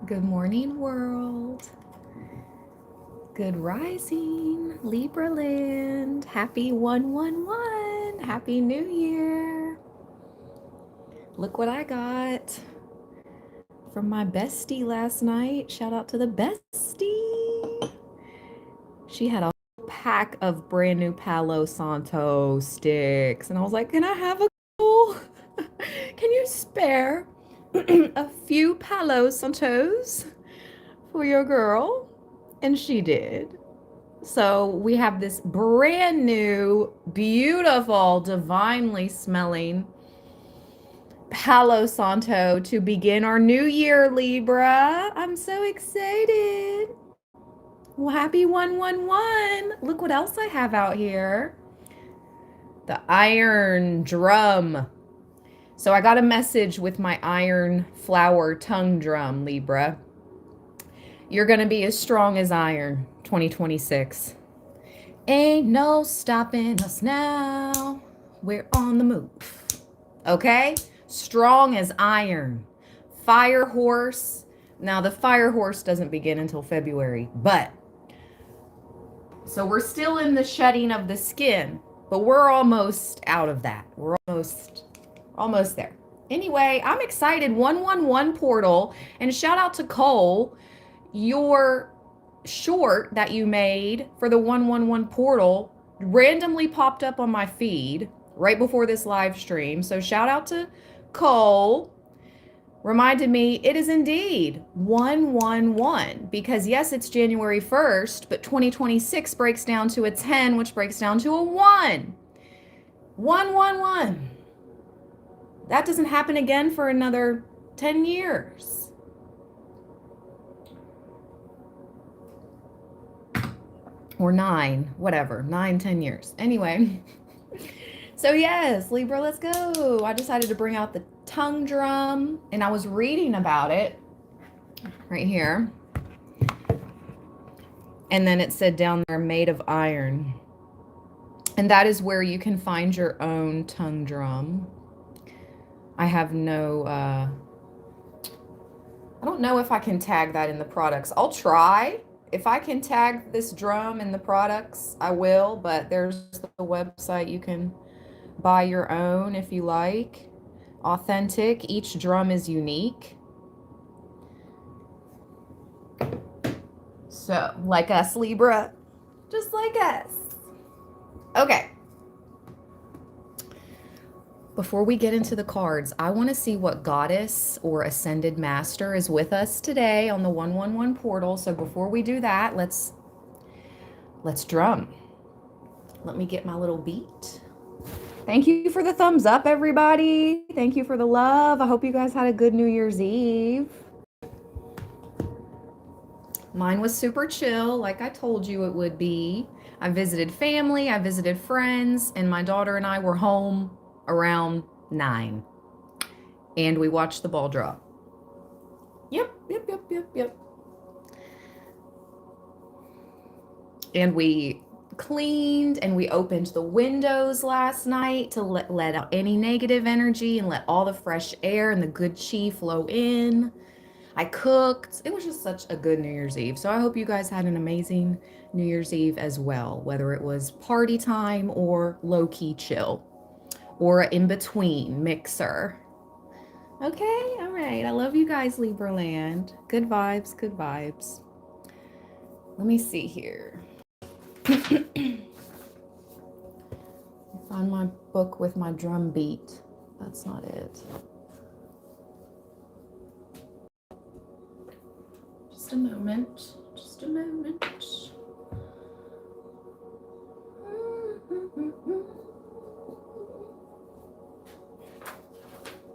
Good morning, world. Good rising, Libra land. Happy 111. Happy New Year. Look what I got from my bestie last night. Shout out to the bestie. She had a pack of brand new Palo Santo sticks. And I was like, can I have a couple? Can you spare a few Palo Santos for your girl? And she did. So we have this brand new, beautiful, divinely smelling Palo Santo to begin our new year, Libra. I'm so excited. Well, happy 111. Look what else I have out here. The iron drum. So I got a message with my iron flower tongue drum, Libra. You're going to be as strong as iron 2026. Ain't no stopping us now. We're on the move. Okay? Strong as iron. Fire horse. Now, the fire horse doesn't begin until February, but so we're still in the shedding of the skin, but we're almost out of that. We're almost there. Anyway, I'm excited. 111 portal, and shout out to Cole. Your short that you made for the 111 portal randomly popped up on my feed right before this live stream. So shout out to Cole. Reminded me it is indeed 111 because yes, it's January 1st, but 2026 breaks down to a 10, which breaks down to a 1. 111. That doesn't happen again for another 10 years. Or 9, whatever, 9, 10 years. Anyway, so yes, Libra, let's go. I decided to bring out the tongue drum, and I was reading about it right here. And then it said down there, made of iron. And that is where you can find your own tongue drum. I have I don't know if I can tag that in the products. I'll try. If I can tag this drum in the products, I will, but there's the website. You can buy your own if you like. Authentic. Each drum is unique. So, like us, Libra. Just like us. Okay. Before we get into the cards, I want to see what goddess or ascended master is with us today on the 111 portal. So before we do that, let's drum. Let me get my little beat. Thank you for the thumbs up, everybody. Thank you for the love. I hope you guys had a good New Year's Eve. Mine was super chill, like I told you it would be. I visited family, I visited friends, and my daughter and I were home around 9. And we watched the ball drop. Yep. And we cleaned and we opened the windows last night to let out any negative energy and let all the fresh air and the good chi flow in. I cooked. It was just such a good New Year's Eve. So I hope you guys had an amazing New Year's Eve as well, whether it was party time or low-key chill or in between mixer. Okay, all right. I love you guys, Libra land. Good vibes, good vibes. Let me see here. Find my book with my drum beat. That's not it. Just a moment. Just a moment.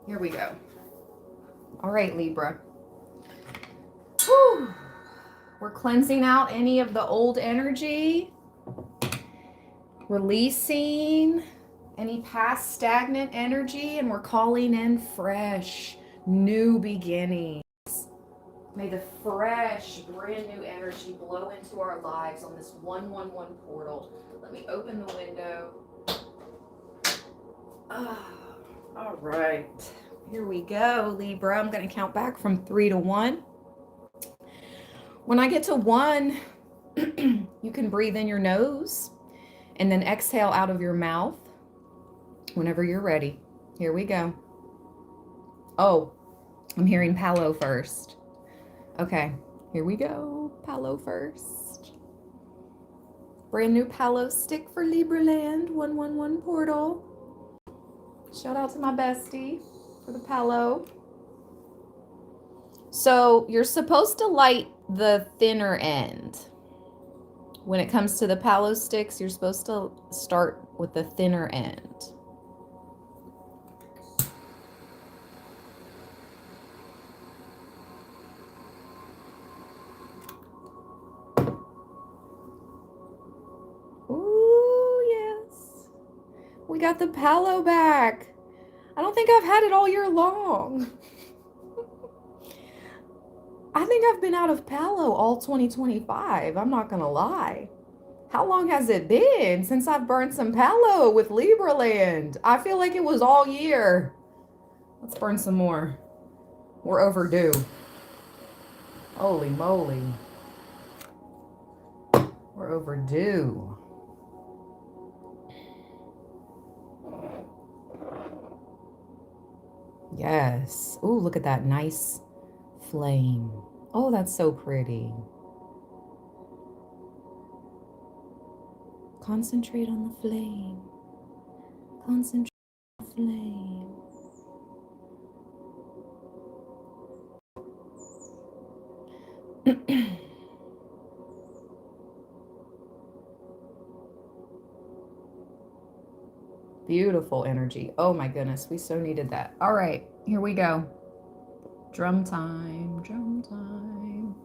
Here we go. All right, Libra. Whew. We're cleansing out any of the old energy, releasing any past stagnant energy, and we're calling in fresh, new beginnings. May the fresh, brand new energy blow into our lives on this 111 portal. Let me open the window. All right. Here we go, Libra. I'm going to count back from 3 to 1. When I get to 1, you can breathe in your nose and then exhale out of your mouth whenever you're ready. Here we go. Oh, I'm hearing Palo first. Okay, here we go. Palo first. Brand new Palo stick for Libra land. 111 portal. Shout out to my bestie for the Palo. So you're supposed to light the thinner end. When it comes to the Palo sticks, you're supposed to start with the thinner end. Ooh, yes. We got the Palo back. I don't think I've had it all year long. I think I've been out of Palo all 2025. I'm not going to lie. How long has it been since I've burned some Palo with Libra land? I feel like it was all year. Let's burn some more. We're overdue. Holy moly. We're overdue. Yes. Ooh, look at that nice flame. Oh, that's so pretty. Concentrate on the flame. Concentrate on the flame. Beautiful energy. Oh my goodness, we so needed that. All right, here we go. Drum time, drum time.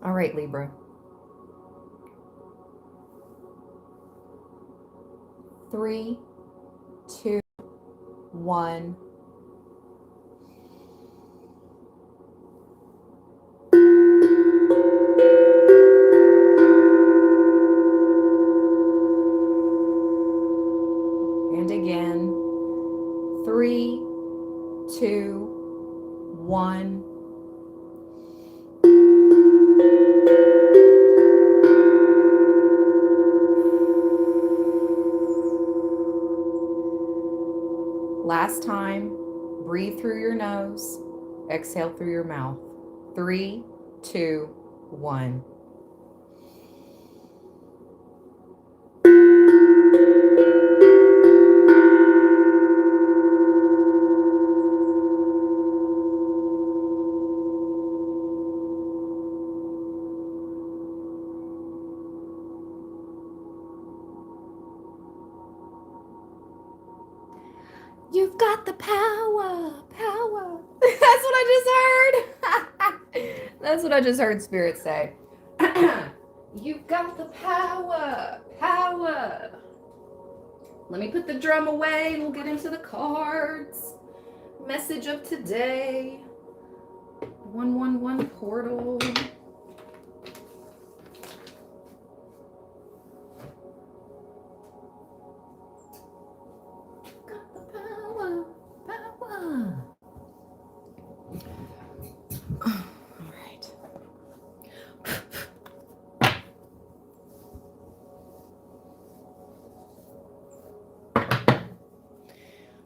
All right, Libra. 3, 2, 1. And again. 3, 2, 1. Last time, breathe through your nose, exhale through your mouth. 3, 2, 1. You've got the power, power. That's what I just heard. That's what I just heard Spirit say. You've got the power, power. Let me put the drum away and we'll get into the cards. Message of today. 111 portal.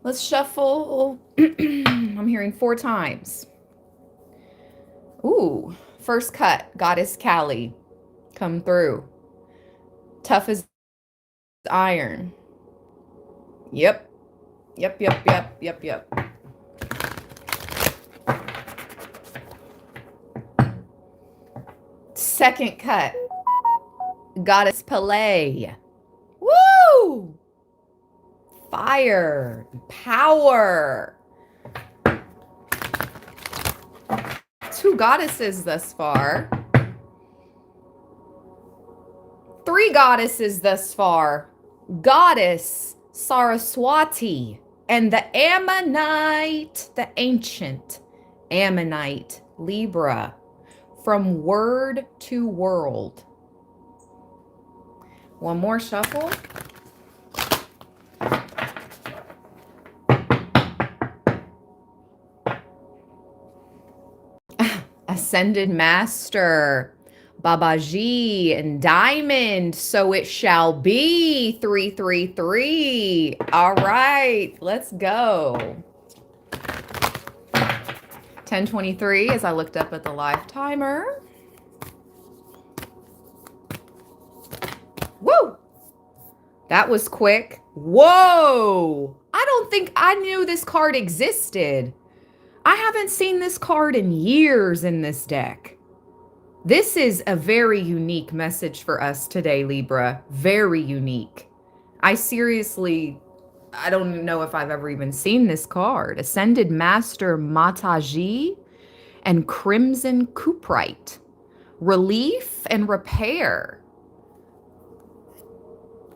Let's shuffle. I'm hearing 4 times. Ooh, first cut, Goddess Callie, come through. Tough as iron. Yep. Second cut, Goddess Palais. Woo! Fire, power. 2 goddesses thus far. 3 goddesses thus far. Goddess Saraswati and the Ammonite, the ancient Ammonite Libra, from word to world. One more shuffle. Ascended Master, Babaji, and Diamond. So it shall be. 333. All right, let's go. 10:23 as I looked up at the live timer. Woo! That was quick. Whoa! I don't think I knew this card existed. I haven't seen this card in years in this deck. This is a very unique message for us today, Libra. Very unique. I don't know if I've ever even seen this card. Ascended Master Mataji and Crimson Cuprite. Relief and repair.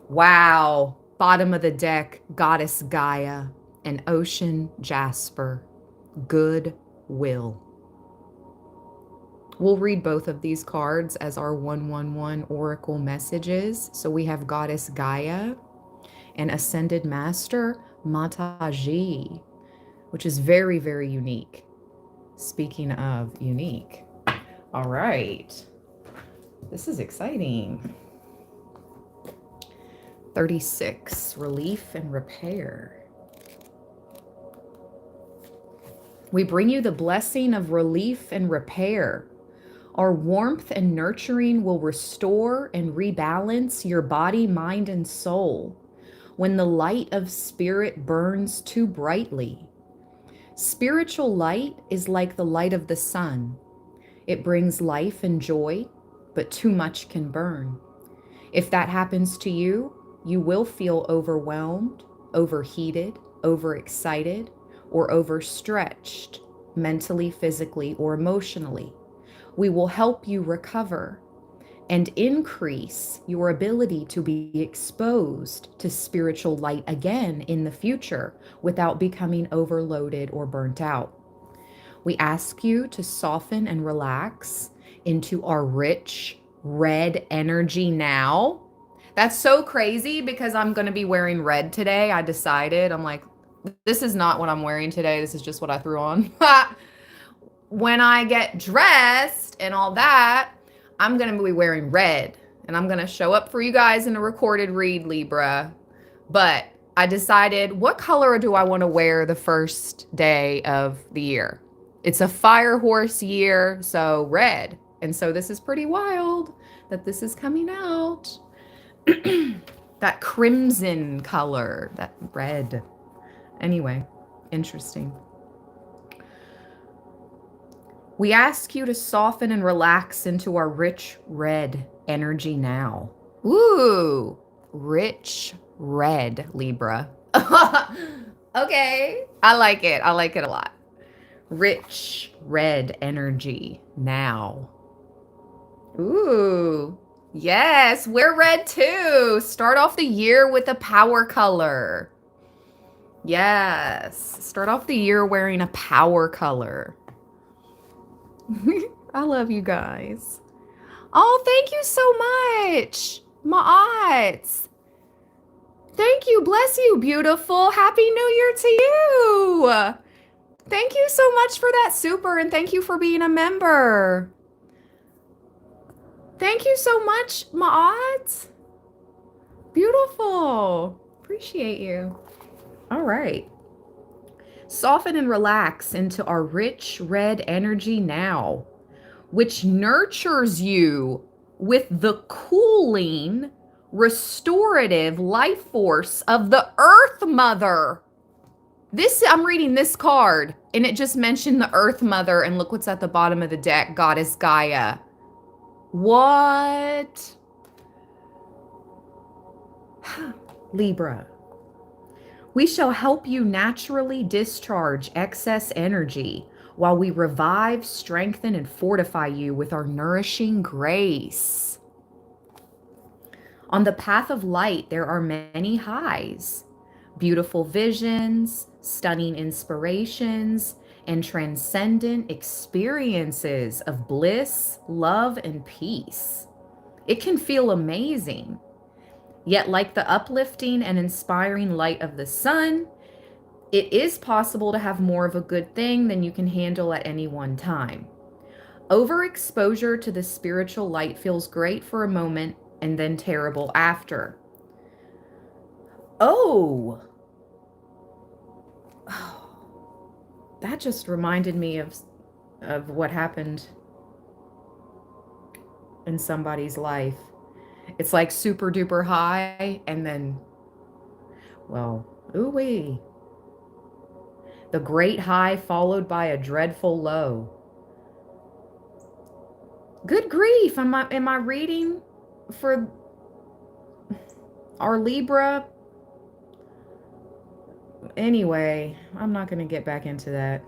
Wow. Bottom of the deck, Goddess Gaia and Ocean Jasper. Goodwill. We'll read both of these cards as our 111 oracle messages. So we have Goddess Gaia and Ascended Master Mataji, which is very, very unique. Speaking of unique. All right. This is exciting. 36, relief and repair. We bring you the blessing of relief and repair. Our warmth and nurturing will restore and rebalance your body, mind, and soul when the light of spirit burns too brightly. Spiritual light is like the light of the sun. It brings life and joy, but too much can burn. If that happens to you, you will feel overwhelmed, overheated, overexcited, or overstretched, mentally, physically, or emotionally. We will help you recover and increase your ability to be exposed to spiritual light again in the future without becoming overloaded or burnt out. We ask you to soften and relax into our rich red energy now. That's so crazy because I'm going to be wearing red today. I decided, I'm like, this is not what I'm wearing today. This is just what I threw on. When I get dressed and all that, I'm going to be wearing red. And I'm going to show up for you guys in a recorded read, Libra. But I decided, what color do I want to wear the first day of the year? It's a fire horse year, so red. And so this is pretty wild that this is coming out. That crimson color, that red. Anyway, interesting. We ask you to soften and relax into our rich red energy now. Ooh, rich red, Libra. Okay, I like it. I like it a lot. Rich red energy now. Ooh, yes, wear red too. Start off the year with a power color. Yes, start off the year wearing a power color. I love you guys. Oh, thank you so much, Ma'at. Thank you. Bless you, beautiful. Happy New Year to you. Thank you so much for that super, and thank you for being a member. Thank you so much, Ma'at. Beautiful. Appreciate you. All right. Soften and relax into our rich red energy now, which nurtures you with the cooling, restorative life force of the Earth Mother. I'm reading this card, and it just mentioned the Earth Mother, and look what's at the bottom of the deck, Goddess Gaia. What? Libra. We shall help you naturally discharge excess energy while we revive, strengthen, and fortify you with our nourishing grace. On the path of light, there are many highs, beautiful visions, stunning inspirations, and transcendent experiences of bliss, love, and peace. It can feel amazing. Yet, like the uplifting and inspiring light of the sun, it is possible to have more of a good thing than you can handle at any one time. Overexposure to the spiritual light feels great for a moment and then terrible after. Oh, that just reminded me of what happened in somebody's life. It's like super duper high and then, well, ooh-wee. The great high followed by a dreadful low. Good grief. Am I reading for our Libra? Anyway, I'm not going to get back into that.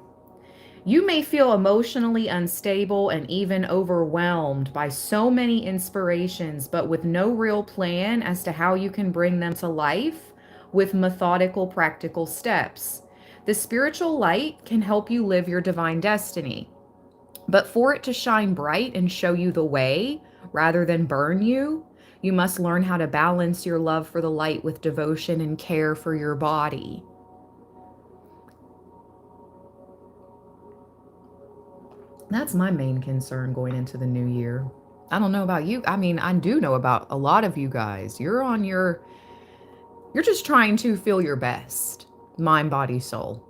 You may feel emotionally unstable and even overwhelmed by so many inspirations, but with no real plan as to how you can bring them to life with methodical, practical steps. The spiritual light can help you live your divine destiny, but for it to shine bright and show you the way rather than burn you, you must learn how to balance your love for the light with devotion and care for your body. That's my main concern going into the new year. I don't know about you. I mean, I do know about a lot of you guys. You're just trying to feel your best, mind, body, soul.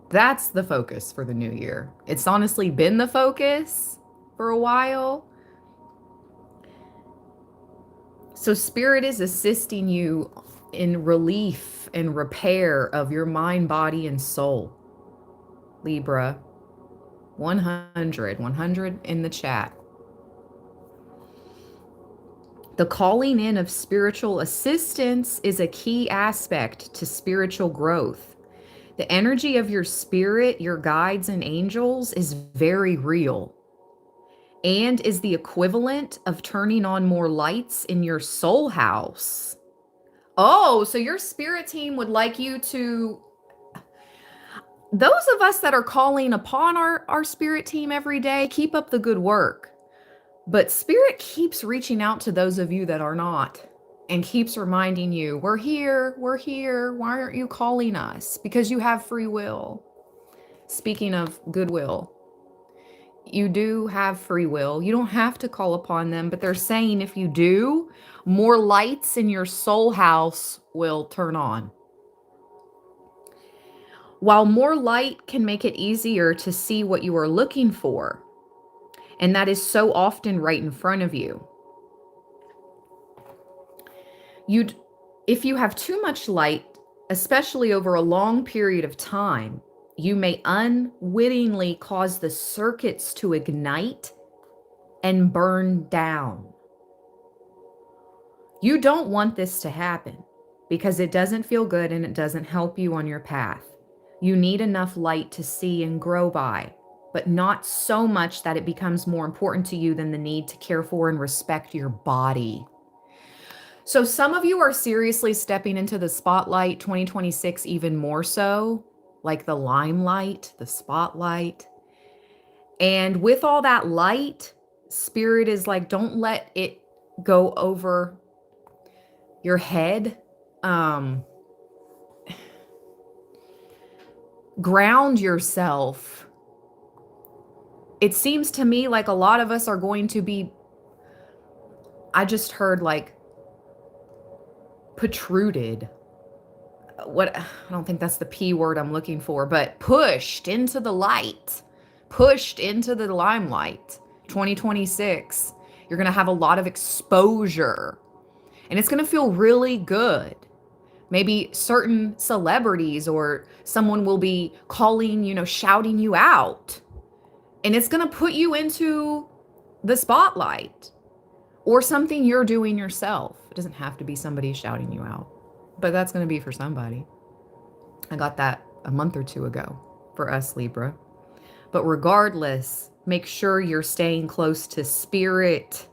That's the focus for the new year. It's honestly been the focus for a while. So Spirit is assisting you in relief and repair of your mind, body, and soul. Libra, 100 in the chat. The calling in of spiritual assistance is a key aspect to spiritual growth. The energy of your spirit, your guides and angels is very real and is the equivalent of turning on more lights in your soul house. Oh, so your spirit team would like you to... Those of us that are calling upon our spirit team every day, keep up the good work. But Spirit keeps reaching out to those of you that are not and keeps reminding you, we're here. Why aren't you calling us? Because you have free will. Speaking of goodwill, you do have free will. You don't have to call upon them, but they're saying if you do, more lights in your soul house will turn on. While more light can make it easier to see what you are looking for, and that is so often right in front of you. If you have too much light, especially over a long period of time, you may unwittingly cause the circuits to ignite and burn down. You don't want this to happen because it doesn't feel good and it doesn't help you on your path. You need enough light to see and grow by, but not so much that it becomes more important to you than the need to care for and respect your body. So some of you are seriously stepping into the spotlight 2026 even more so, like the limelight, the spotlight. And with all that light, Spirit is like, don't let it go over your head. Ground yourself. It seems to me like a lot of us are going to be, I just heard like protruded. I don't think that's the P word I'm looking for, but pushed into the light, pushed into the limelight. 2026, you're going to have a lot of exposure and it's going to feel really good. Maybe certain celebrities or someone will be calling, shouting you out. And it's going to put you into the spotlight or something you're doing yourself. It doesn't have to be somebody shouting you out, but that's going to be for somebody. I got that a month or two ago for us, Libra. But regardless, make sure you're staying close to Spirit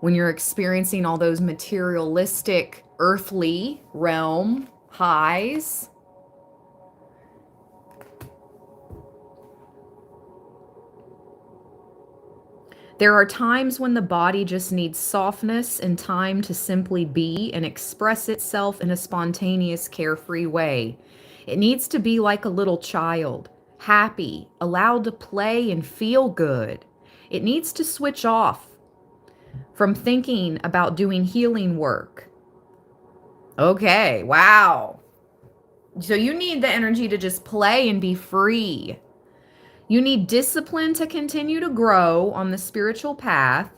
when you're experiencing all those materialistic, earthly realm highs. There are times when the body just needs softness and time to simply be and express itself in a spontaneous, carefree way. It needs to be like a little child, happy, allowed to play and feel good. It needs to switch off from thinking about doing healing work. Okay, wow. So you need the energy to just play and be free. You need discipline to continue to grow on the spiritual path.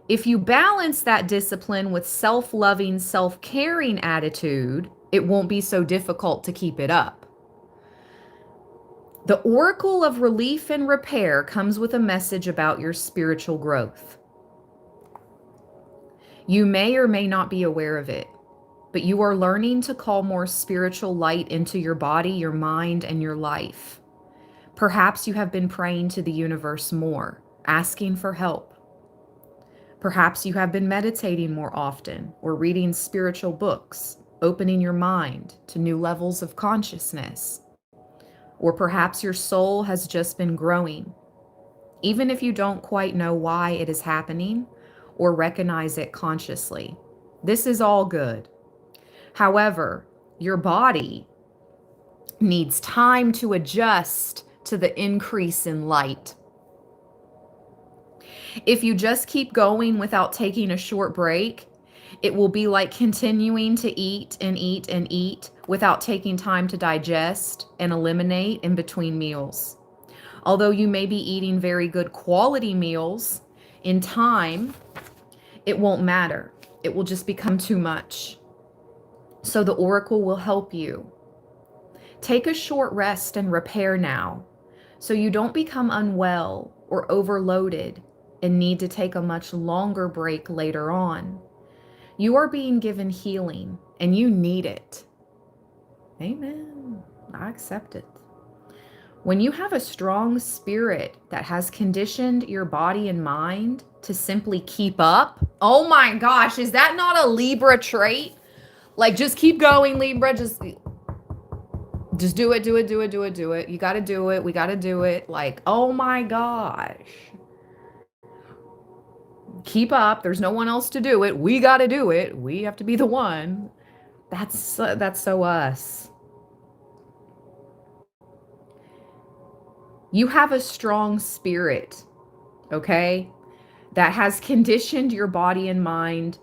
If you balance that discipline with self-loving, self-caring attitude, it won't be so difficult to keep it up. The Oracle of Relief and Repair comes with a message about your spiritual growth. You may or may not be aware of it, but you are learning to call more spiritual light into your body, your mind, and your life. Perhaps you have been praying to the universe more, asking for help. Perhaps you have been meditating more often or reading spiritual books, opening your mind to new levels of consciousness. Or perhaps your soul has just been growing, even if you don't quite know why it is happening or recognize it consciously. This is all good. However, your body needs time to adjust to the increase in light. If you just keep going without taking a short break, it will be like continuing to eat and eat and eat without taking time to digest and eliminate in between meals. Although you may be eating very good quality meals, in time, it won't matter. It will just become too much. So the Oracle will help you. Take a short rest and repair now, so you don't become unwell or overloaded and need to take a much longer break later on. You are being given healing, and you need it. Amen. I accept it. When you have a strong spirit that has conditioned your body and mind to simply keep up, oh my gosh, is that not a Libra trait? Like, just keep going, Libra. Just do it, do it, do it, do it, do it. You got to do it. We got to do it. Like, oh my gosh. Keep up. There's no one else to do it. We got to do it. We have to be the one. That's so us. You have a strong spirit, okay, that has conditioned your body and mind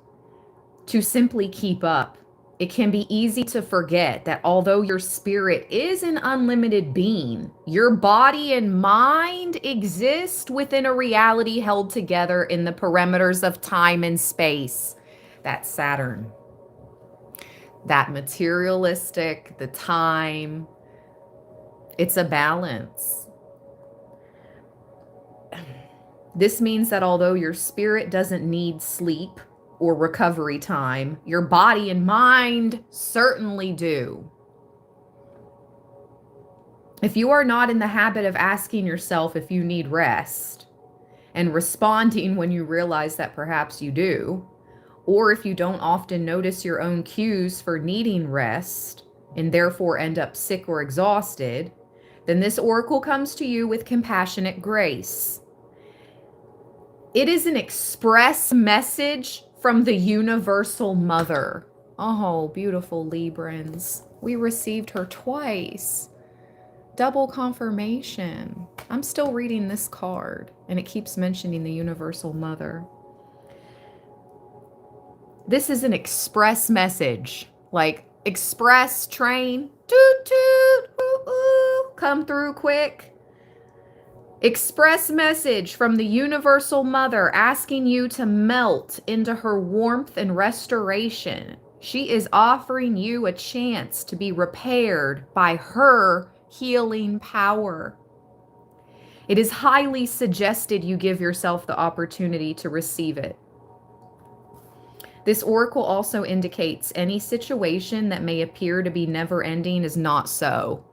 to simply keep up. It can be easy to forget that although your spirit is an unlimited being, your body and mind exist within a reality held together in the parameters of time and space. That's Saturn. That materialistic, the time, it's a balance. This means that although your spirit doesn't need sleep or recovery time, your body and mind certainly do. If you are not in the habit of asking yourself if you need rest and responding when you realize that perhaps you do, or if you don't often notice your own cues for needing rest and therefore end up sick or exhausted, then this oracle comes to you with compassionate grace. It is an express message from the Universal Mother. Oh, beautiful Librans. We received her twice. Double confirmation. I'm still reading this card, and it keeps mentioning the Universal Mother. This is an express message. Like, express train. Toot, toot, ooh, ooh, come through quick. Express message from the Universal Mother asking you to melt into her warmth and restoration. She is offering you a chance to be repaired by her healing power. It is highly suggested you give yourself the opportunity to receive it. This oracle also indicates any situation that may appear to be never-ending is not so.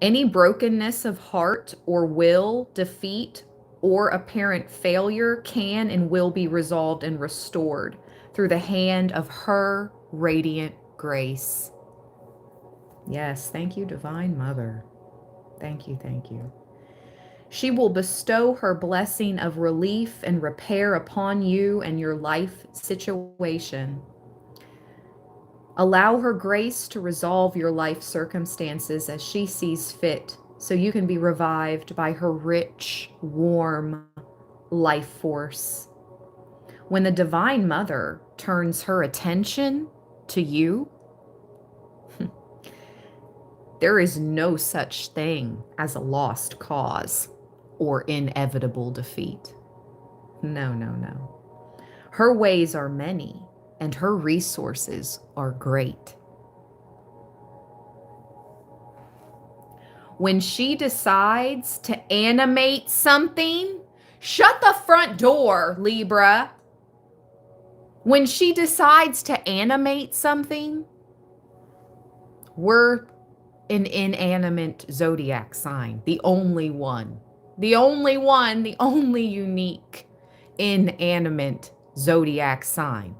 Any brokenness of heart or will, defeat, or apparent failure can and will be resolved and restored through the hand of her radiant grace. Yes, thank you, Divine Mother. Thank you, thank you. She will bestow her blessing of relief and repair upon you and your life situation. Allow her grace to resolve your life circumstances as she sees fit so you can be revived by her rich, warm life force. When the Divine Mother turns her attention to you, there is no such thing as a lost cause or inevitable defeat. No, no, no. Her ways are many, and her resources are great. When she decides to animate something, shut the front door, Libra. When she decides to animate something, we're an inanimate zodiac sign, the only one, the only unique inanimate zodiac sign.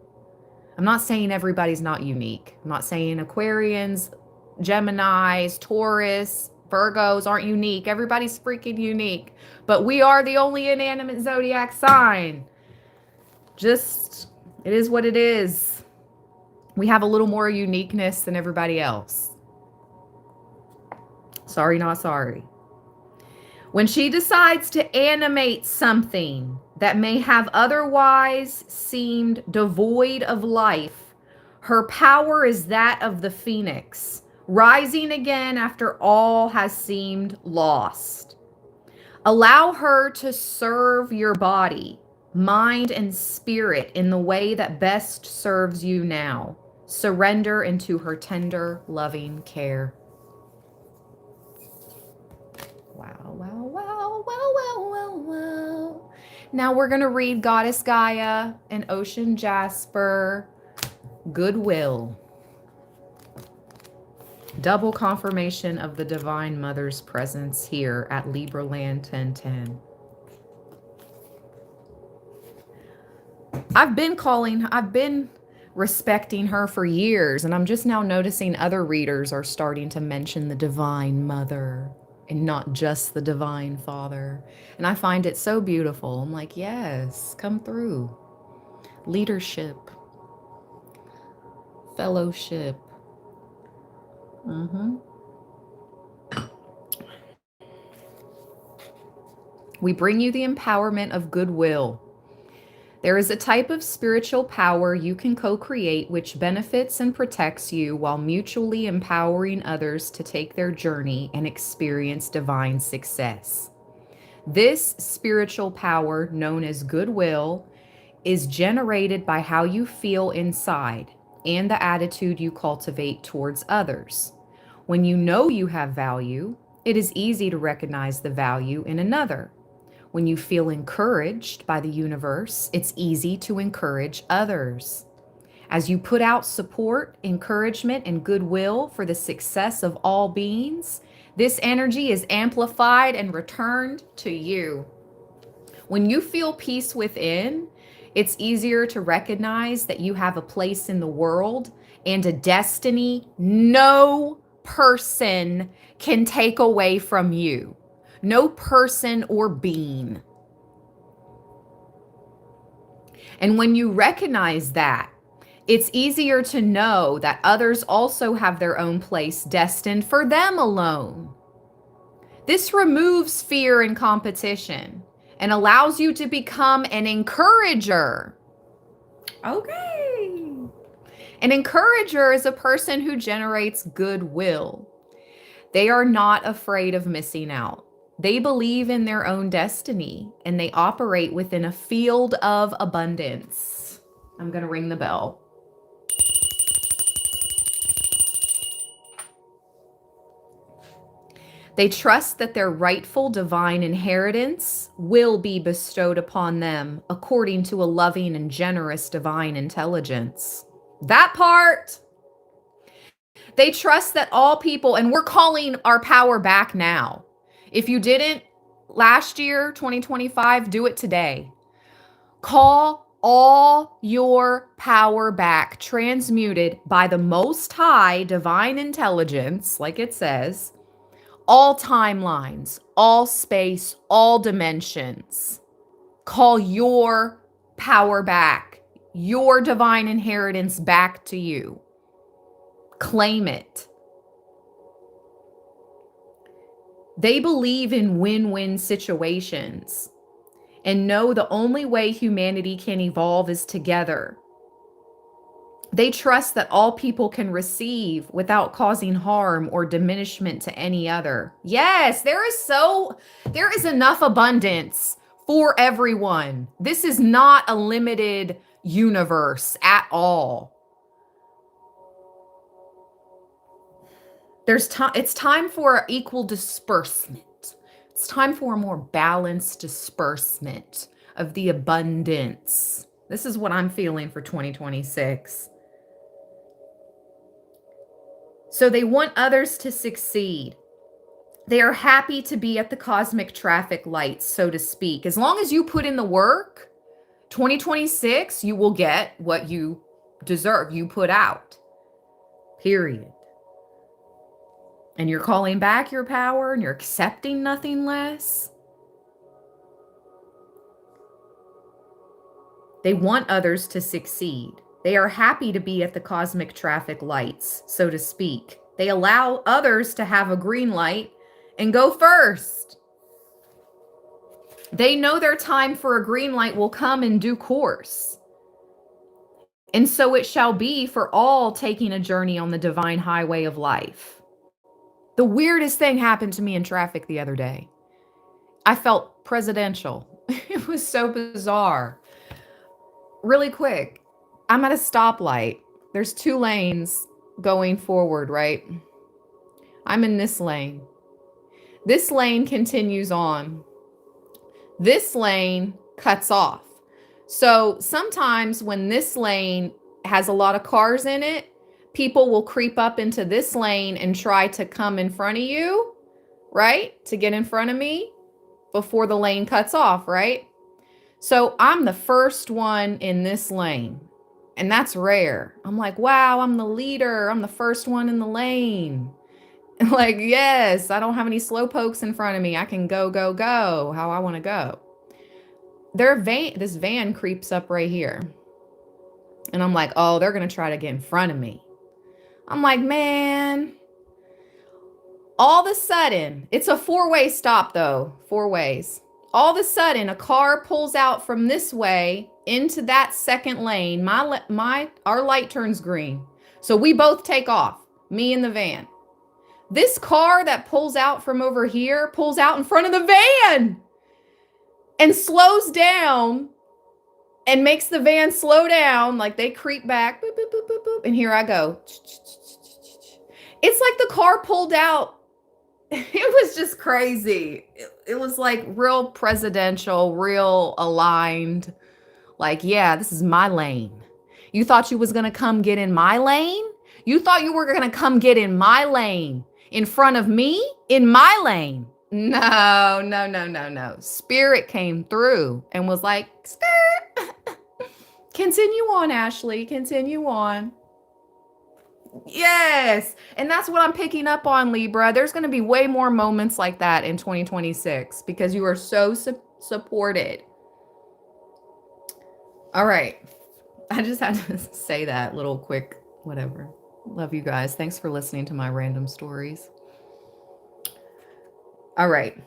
I'm not saying everybody's not unique. I'm not saying Aquarians, Geminis, Taurus, Virgos aren't unique. Everybody's freaking unique. But we are the only inanimate zodiac sign. Just, it is what it is. We have a little more uniqueness than everybody else. Sorry, not sorry. When she decides to animate something that may have otherwise seemed devoid of life, her power is that of the phoenix, rising again after all has seemed lost. Allow her to serve your body, mind, and spirit in the way that best serves you now. Surrender into her tender, loving care. Wow, wow, wow, wow, wow, wow, wow. Now we're going to read Goddess Gaia and Ocean Jasper, Goodwill. Double confirmation of the Divine Mother's presence here at Libra Land 1010. I've been respecting her for years, and I'm just now noticing other readers are starting to mention the Divine Mother and not just the Divine Father. And I find it so beautiful. I'm like, yes, come through. Leadership, fellowship. We bring you the empowerment of goodwill. There is a type of spiritual power you can co-create which benefits and protects you while mutually empowering others to take their journey and experience divine success. This spiritual power, known as goodwill, is generated by how you feel inside and the attitude you cultivate towards others. When you know you have value, it is easy to recognize the value in another. When you feel encouraged by the universe, it's easy to encourage others. As you put out support, encouragement, and goodwill for the success of all beings, this energy is amplified and returned to you. When you feel peace within, it's easier to recognize that you have a place in the world and a destiny no person can take away from you. No person or being. And when you recognize that, it's easier to know that others also have their own place destined for them alone. This removes fear and competition and allows you to become an encourager. Okay. An encourager is a person who generates goodwill. They are not afraid of missing out. They believe in their own destiny and they operate within a field of abundance. I'm going to ring the bell. They trust that their rightful divine inheritance will be bestowed upon them according to a loving and generous divine intelligence. That part. They trust that all people, and we're calling our power back now. If you didn't last year, 2025, do it today. Call all your power back, transmuted by the Most High divine intelligence, like it says, all timelines, all space, all dimensions. Call your power back, your divine inheritance back to you. Claim it. They believe in win-win situations and know the only way humanity can evolve is together. They trust that all people can receive without causing harm or diminishment to any other. Yes, there is enough abundance for everyone. This is not a limited universe at all. It's time for equal disbursement. It's time for a more balanced disbursement of the abundance. This is what I'm feeling for 2026. So they want others to succeed. They are happy to be at the cosmic traffic lights, so to speak. As long as you put in the work, 2026, you will get what you deserve. You put out, period. And you're calling back your power and you're accepting nothing less. They want others to succeed. They are happy to be at the cosmic traffic lights, so to speak. They allow others to have a green light and go first. They know their time for a green light will come in due course. And so it shall be for all taking a journey on the divine highway of life. The weirdest thing happened to me in traffic the other day. I felt presidential. It was so bizarre. Really quick, I'm at a stoplight. There's 2 lanes going forward, right? I'm in this lane. This lane continues on. This lane cuts off. So sometimes when this lane has a lot of cars in it, people will creep up into this lane and try to come in front of you, right? To get in front of me before the lane cuts off, right? So I'm the first one in this lane, and that's rare. I'm like, wow, I'm the leader. I'm the first one in the lane. Like, yes, I don't have any slow pokes in front of me. I can go how I want to go. This van creeps up right here. And I'm like, oh, they're going to try to get in front of me. I'm like, man, all of a sudden, it's a 4-way stop though, 4 ways. All of a sudden, a car pulls out from this way into that second lane. Our light turns green. So we both take off, me and the van. This car that pulls out from over here pulls out in front of the van and slows down and makes the van slow down. Like they creep back, boop, boop, boop, boop, boop, and here I go. It's like the car pulled out. It was just crazy. It was like real presidential, real aligned. Like, yeah, this is my lane. You thought you was going to come get in my lane? You thought you were going to come get in my lane in front of me in my lane? No. Spirit came through and was like, skirt. Continue on, Ashley. Continue on. Yes. And that's what I'm picking up on, Libra. There's going to be way more moments like that in 2026 because you are so supported. All right. I just had to say that little quick, whatever. Love you guys. Thanks for listening to my random stories. All right.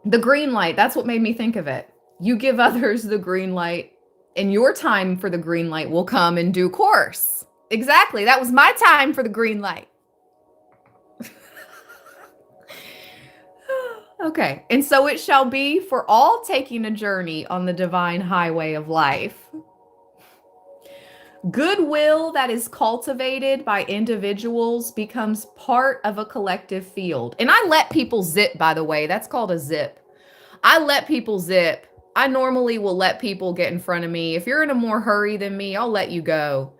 The green light. That's what made me think of it. You give others the green light and your time for the green light will come in due course. Exactly. That was my time for the green light. Okay. And so it shall be for all taking a journey on the divine highway of life. Goodwill that is cultivated by individuals becomes part of a collective field. And I let people zip, by the way. That's called a zip. I let people zip. I normally will let people get in front of me. If you're in a more hurry than me, I'll let you go.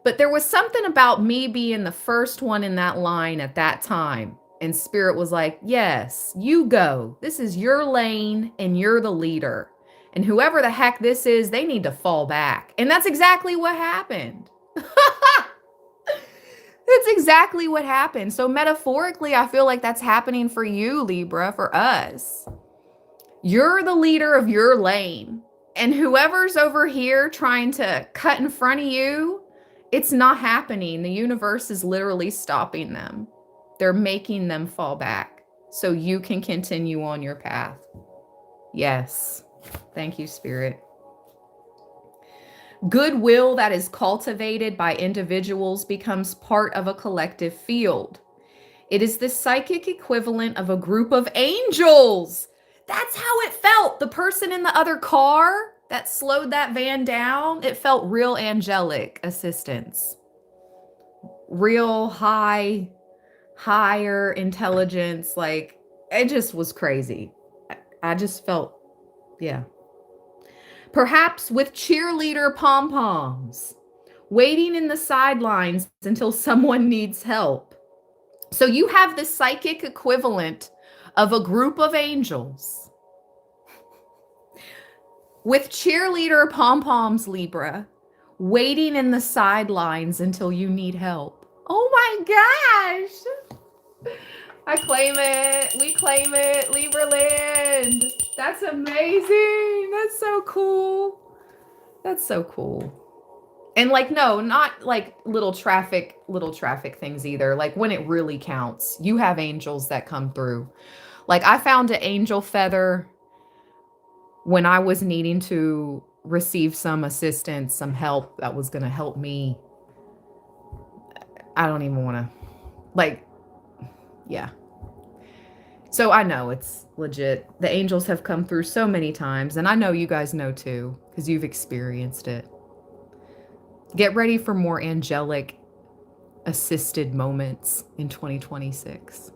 But there was something about me being the first one in that line at that time. And Spirit was like, yes, you go. This is your lane and you're the leader. And whoever the heck this is, they need to fall back. And that's exactly what happened. That's exactly what happened. So metaphorically, I feel like that's happening for you, Libra, for us. You're the leader of your lane. And whoever's over here trying to cut in front of you, it's not happening. The universe is literally stopping them. They're making them fall back. so you can continue on your path. Yes. Thank you, Spirit. Goodwill that is cultivated by individuals becomes part of a collective field. It is the psychic equivalent of a group of angels. That's how it felt. The person in the other car that slowed that van down, it felt real angelic assistance. Real higher intelligence. Like, it just was crazy. I just felt, yeah. Perhaps with cheerleader pom-poms, waiting in the sidelines until someone needs help. So you have the psychic equivalent of a group of angels with cheerleader pom-poms, Libra, waiting in the sidelines until you need help. Oh my gosh. I claim it. We claim it. Libra land. That's amazing. That's so cool. That's so cool. And like, no, not like little traffic things either. Like when it really counts, you have angels that come through. Like I found an angel feather when I was needing to receive some assistance, some help that was going to help me. I don't even want to, like, yeah. So I know it's legit. The angels have come through so many times, and I know you guys know too, because you've experienced it. Get ready for more angelic assisted moments in 2026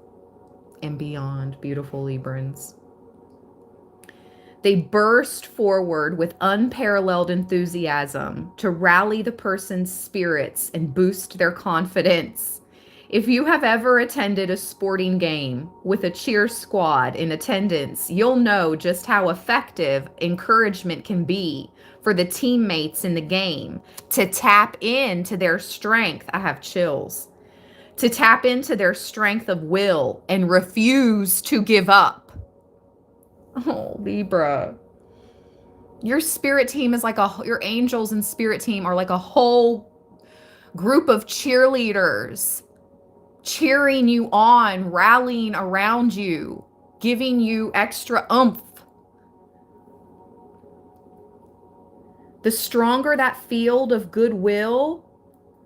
and beyond, beautiful Librans. They burst forward with unparalleled enthusiasm to rally the person's spirits and boost their confidence. If you have ever attended a sporting game with a cheer squad in attendance, you'll know just how effective encouragement can be for the teammates in the game to tap into their strength. I have chills. To tap into their strength of will and refuse to give up. Oh, Libra. Your spirit team is like your angels and spirit team are like a whole group of cheerleaders cheering you on, rallying around you, giving you extra oomph. The stronger that field of goodwill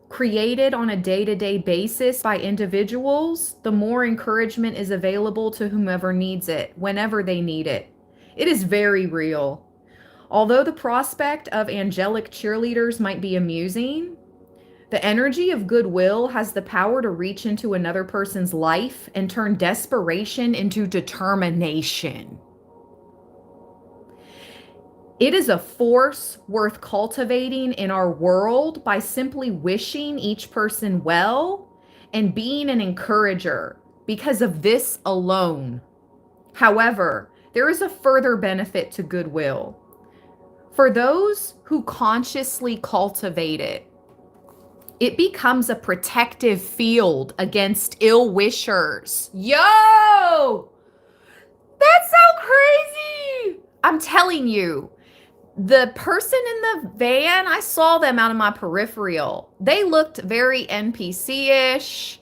created on a day-to-day basis by individuals, the more encouragement is available to whomever needs it, whenever they need it. It is very real. Although the prospect of angelic cheerleaders might be amusing, the energy of goodwill has the power to reach into another person's life and turn desperation into determination. It is a force worth cultivating in our world by simply wishing each person well and being an encourager because of this alone. However, there is a further benefit to goodwill. For those who consciously cultivate it, it becomes a protective field against ill wishers. Yo! That's so crazy! I'm telling you, the person in the van, I saw them out of my peripheral. They looked very NPC-ish,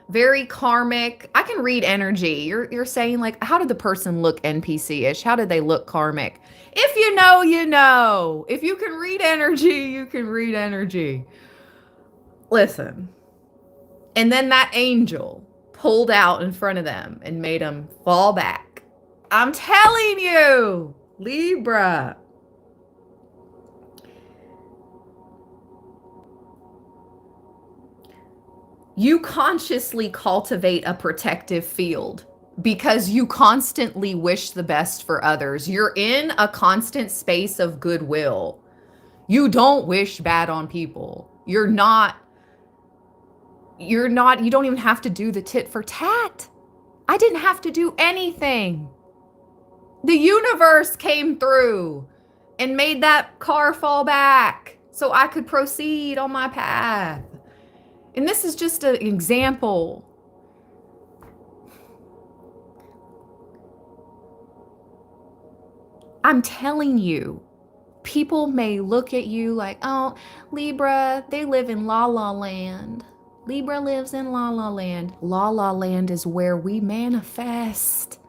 very karmic. I can read energy. You're saying like, how did the person look NPC-ish? How did they look karmic? If you know, you know. If you can read energy, you can read energy. Listen. And then that angel pulled out in front of them and made them fall back. I'm telling you, Libra. You consciously cultivate a protective field because you constantly wish the best for others. You're in a constant space of goodwill. You don't wish bad on people. You don't even have to do the tit for tat. I didn't have to do anything. The universe came through and made that car fall back so I could proceed on my path. And this is just an example. I'm telling you, people may look at you like, oh, Libra, they live in la la land. Libra lives in La La Land. La La Land is where we manifest.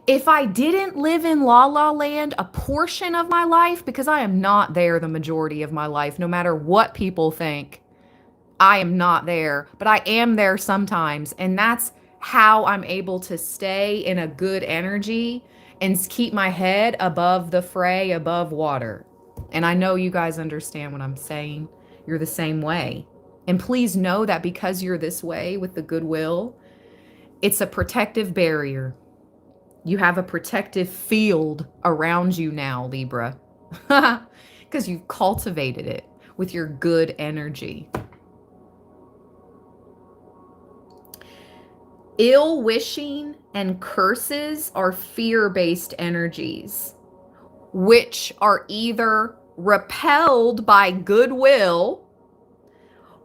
If I didn't live in La La Land a portion of my life, because I am not there the majority of my life, no matter what people think, I am not there, but I am there sometimes. And that's how I'm able to stay in a good energy and keep my head above the fray, above water. And I know you guys understand what I'm saying. You're the same way. And please know that because you're this way with the goodwill, it's a protective barrier. You have a protective field around you now, Libra, because you've cultivated it with your good energy. Ill wishing and curses are fear-based energies, which are either repelled by goodwill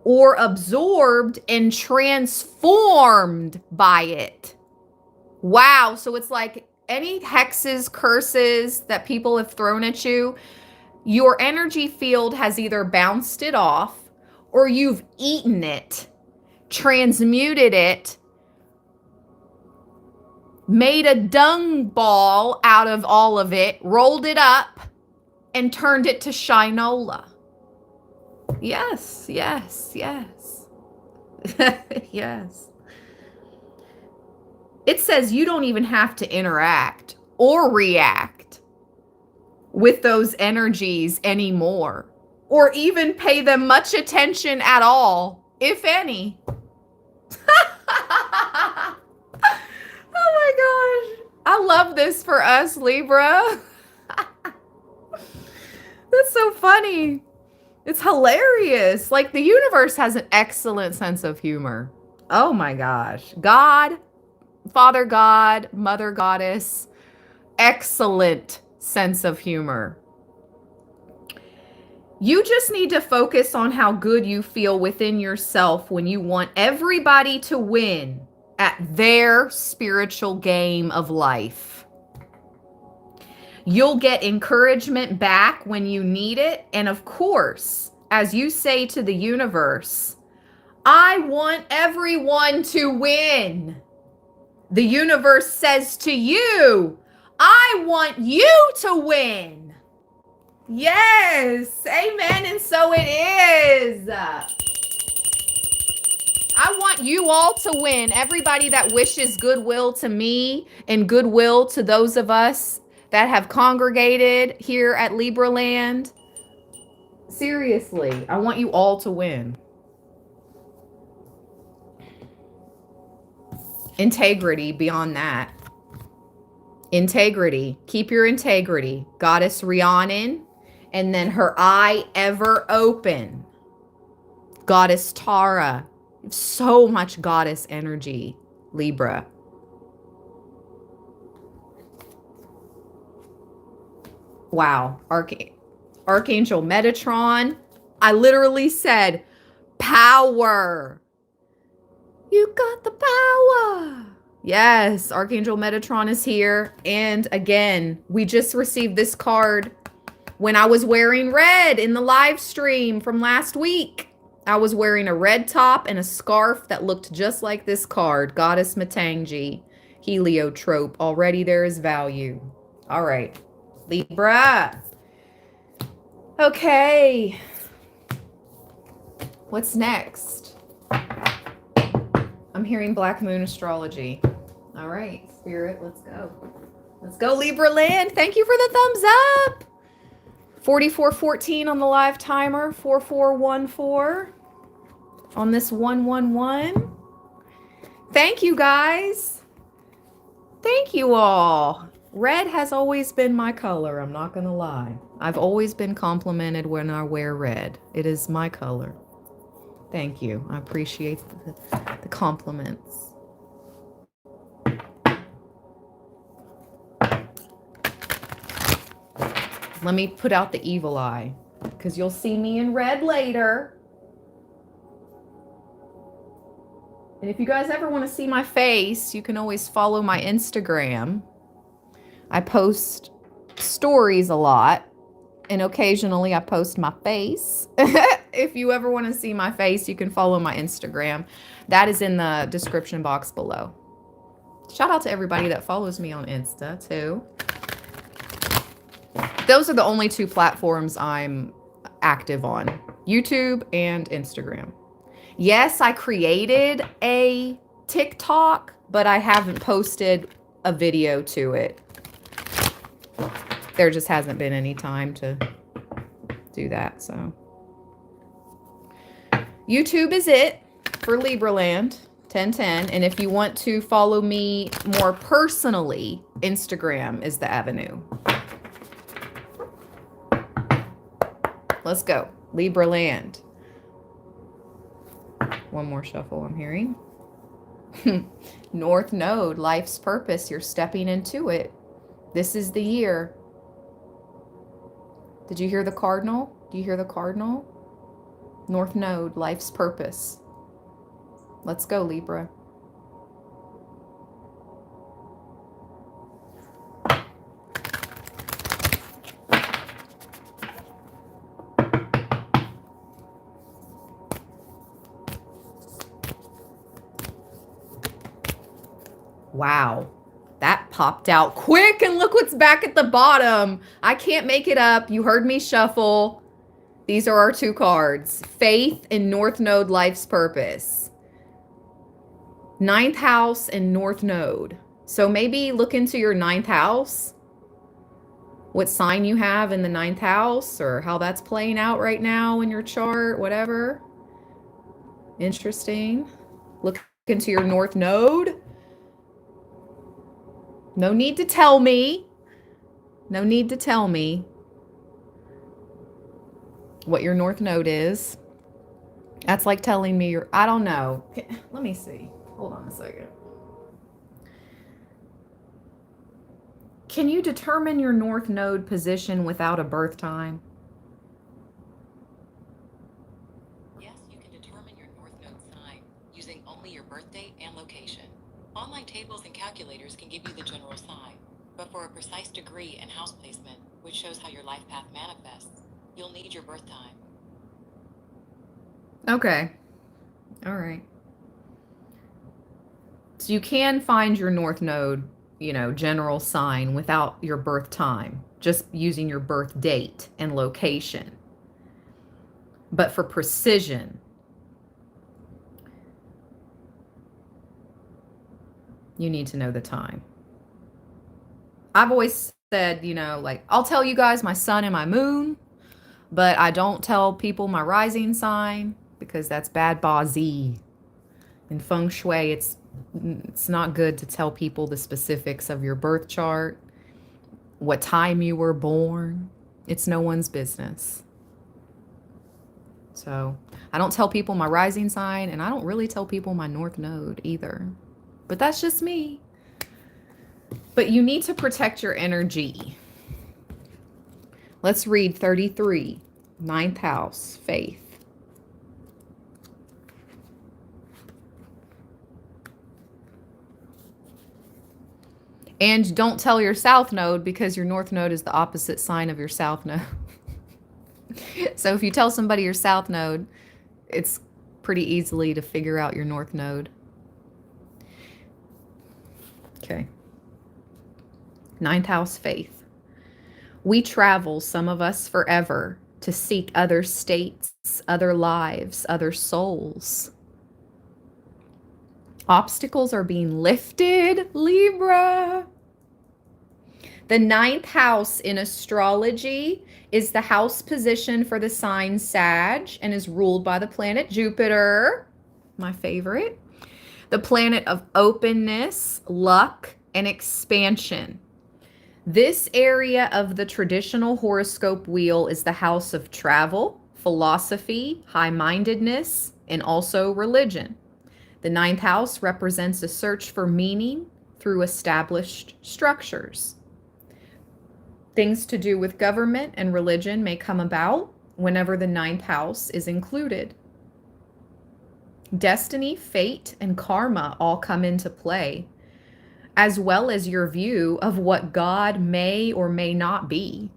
or absorbed and transformed by it. Wow. So it's like any hexes, curses that people have thrown at you, your energy field has either bounced it off or you've eaten it, transmuted it, made a dung ball out of all of it, rolled it up, and turned it to shinola. Yes, yes, yes. Yes. It says you don't even have to interact or react with those energies anymore, or even pay them much attention at all, if any. Oh my gosh. I love this for us, Libra. That's so funny. It's hilarious. Like, the universe has an excellent sense of humor. Oh my gosh. God, Father God, Mother Goddess, excellent sense of humor. You just need to focus on how good you feel within yourself when you want everybody to win at their spiritual game of life. You'll get encouragement back when you need it. And of course, as you say to the universe, I want everyone to win. The universe says to you, I want you to win. Yes, amen, and so it is. I want you all to win. Everybody that wishes goodwill to me and goodwill to those of us that have congregated here at Libra Land. Seriously, I want you all to win. Integrity beyond that. Integrity. Keep your integrity. Goddess Rhiannon. And then her eye ever open. Goddess Tara. So much goddess energy, Libra. Wow. Archangel Metatron. I literally said, power. You got the power. Yes, Archangel Metatron is here. And again, we just received this card when I was wearing red in the live stream from last week. I was wearing a red top and a scarf that looked just like this card. Goddess Matangi, heliotrope. Already there is value. All right, Libra. Okay. What's next? I'm hearing Black Moon astrology. All right, Spirit, let's go. Let's go, Libra Land. Thank you for the thumbs up. 4414 on the live timer. 4414 on this 111. Thank you, guys. Thank you all. Red has always been my color. I'm not going to lie. I've always been complimented when I wear red. It is my color. Thank you. I appreciate the compliments. Let me put out the evil eye, because you'll see me in red later. And if you guys ever want to see my face, you can always follow my Instagram. I post stories a lot. And occasionally I post my face. If you ever want to see my face, you can follow my Instagram. That is in the description box below. Shout out to everybody that follows me on Insta too. Those are the only two platforms I'm active on, YouTube and Instagram. Yes, I created a TikTok, but I haven't posted a video to it. There just hasn't been any time to do that, so. YouTube is it for Libraland 1010, and if you want to follow me more personally, Instagram is the avenue. Let's go. Libraland. One more shuffle I'm hearing. North Node, life's purpose. You're stepping into it. This is the year. Did you hear the cardinal? Do you hear the cardinal? North Node, life's purpose. Let's go, Libra. Wow, that popped out quick, and look what's back at the bottom. I can't make it up. You heard me shuffle. These are our two cards. Faith and North Node, life's purpose. Ninth house and North Node. So maybe look into your ninth house. What sign you have in the ninth house, or how that's playing out right now in your chart, whatever. Interesting. Look into your North Node. No need to tell me. No need to tell me what your North Node is. That's like telling me your, I don't know. Let me see. Hold on a second. Can you determine your North Node position without a birth time? Yes, you can determine your North Node sign using only your birth date and location. Online tables and calculators can give you the general sign, but for a precise degree and house placement, which shows how your life path manifests, you'll need your birth time. Okay. All right. So you can find your North Node, general sign without your birth time, just using your birth date and location. But for precision, you need to know the time. I've always said, I'll tell you guys my sun and my moon, but I don't tell people my rising sign because that's bad bazi. In feng shui, it's not good to tell people the specifics of your birth chart, what time you were born. It's no one's business. So I don't tell people my rising sign, and I don't really tell people my North Node either. But that's just me. But you need to protect your energy. Let's read 33, ninth house, faith. And don't tell your South Node, because your North Node is the opposite sign of your South Node. So if you tell somebody your South Node, it's pretty easily to figure out your North Node. Okay. Ninth house, faith. We travel, some of us forever, to seek other states, other lives, other souls. Obstacles are being lifted, Libra. The ninth house in astrology is the house position for the sign Sag and is ruled by the planet Jupiter, my favorite. The planet of openness, luck, and expansion. This area of the traditional horoscope wheel is the house of travel, philosophy, high-mindedness, and also religion. The ninth house represents a search for meaning through established structures. Things to do with government and religion may come about whenever the ninth house is included. Destiny, fate, and karma all come into play, as well as your view of what God may or may not be.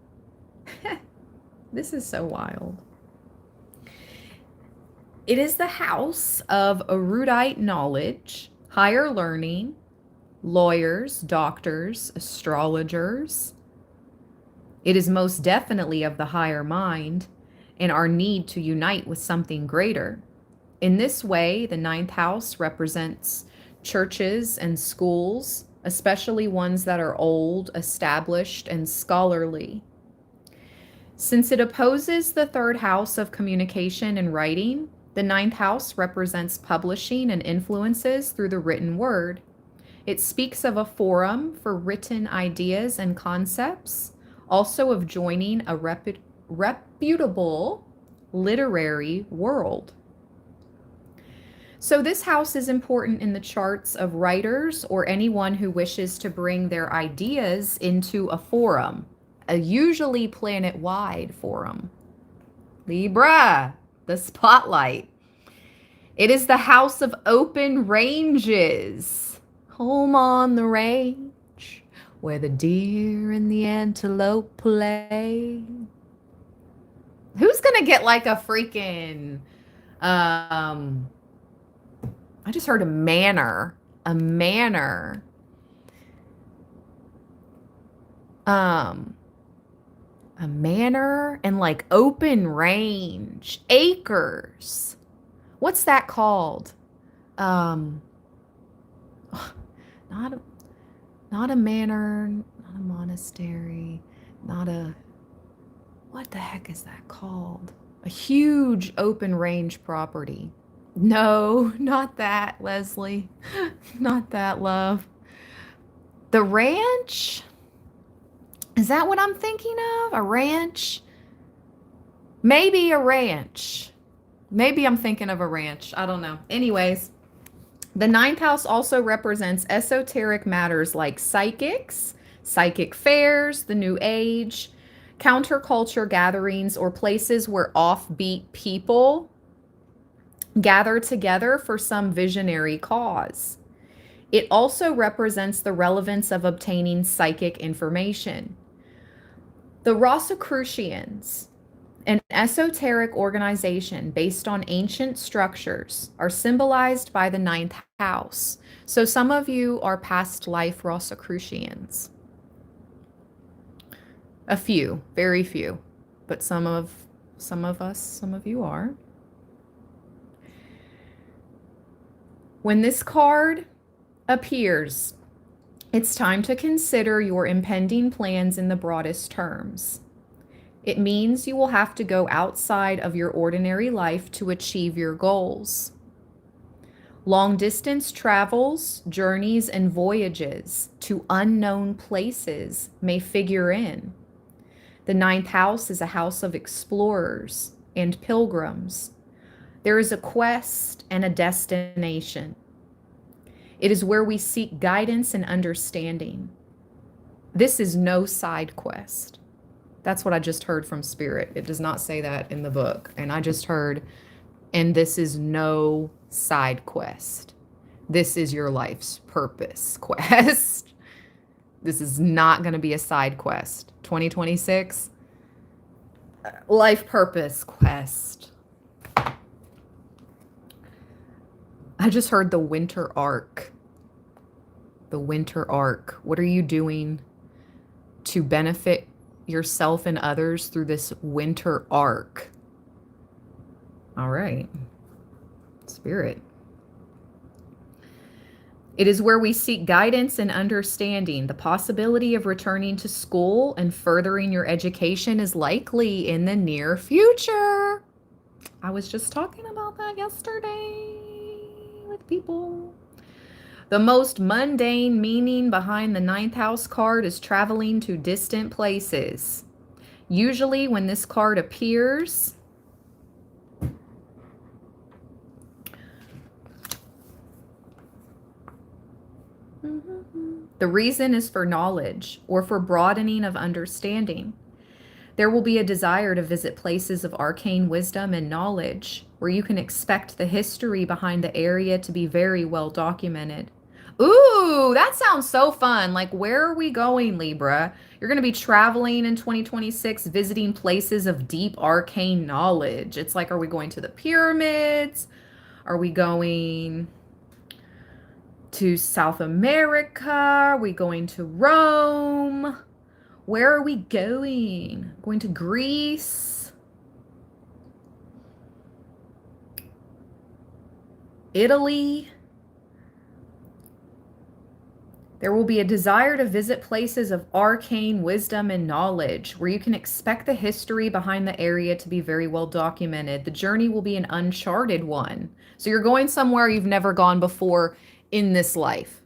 This is so wild. It is the house of erudite knowledge, higher learning, lawyers, doctors, astrologers. It is most definitely of the higher mind and our need to unite with something greater. In this way, the ninth house represents churches and schools, especially ones that are old, established, and scholarly. Since it opposes the third house of communication and writing, the ninth house represents publishing and influences through the written word. It speaks of a forum for written ideas and concepts, also of joining a reputable literary world. So this house is important in the charts of writers or anyone who wishes to bring their ideas into a forum, a usually planet-wide forum. Libra, the spotlight. It is the house of open ranges, home on the range, where the deer and the antelope play. Who's gonna get like a freaking, I just heard a manor, a manor. A manor and like open range, acres. What's that called? Um, not a, not a manor, not a monastery, not a, what the heck is that called? A huge open range property. No, not that, Leslie. Not that, love. The ranch? Is that what I'm thinking of? A ranch? Maybe a ranch. Maybe I'm thinking of a ranch. I don't know. Anyways, the ninth house also represents esoteric matters like psychics, psychic fairs, the new age, counterculture gatherings, or places where offbeat people gather together for some visionary cause. It also represents the relevance of obtaining psychic information. The Rosicrucians, an esoteric organization based on ancient structures, are symbolized by the ninth house. So some of you are past life Rosicrucians. A few, very few, but some of you are. When this card appears, it's time to consider your impending plans in the broadest terms. It means you will have to go outside of your ordinary life to achieve your goals. Long-distance travels, journeys, and voyages to unknown places may figure in. The ninth house is a house of explorers and pilgrims. There is a quest and a destination. It is where we seek guidance and understanding. This is no side quest. That's what I just heard from Spirit. It does not say that in the book. And I just heard, and this is no side quest. This is your life's purpose quest. This is not going to be a side quest. 2026, life purpose quest. I just heard the winter arc. The winter arc. What are you doing to benefit yourself and others through this winter arc? All right. Spirit. It is where we seek guidance and understanding. The possibility of returning to school and furthering your education is likely in the near future. I was just talking about that yesterday with people. The most mundane meaning behind the ninth house card is traveling to distant places. Usually when this card appears, the reason is for knowledge or for broadening of understanding. There will be a desire to visit places of arcane wisdom and knowledge where you can expect the history behind the area to be very well documented. Ooh, that sounds so fun. Like, where are we going, Libra? You're going to be traveling in 2026, visiting places of deep arcane knowledge. It's like, are we going to the pyramids? Are we going to South America? Are we going to Rome? Where are we going? Going to Greece? Italy? There will be a desire to visit places of arcane wisdom and knowledge where you can expect the history behind the area to be very well documented. The journey will be an uncharted one. So you're going somewhere you've never gone before in this life.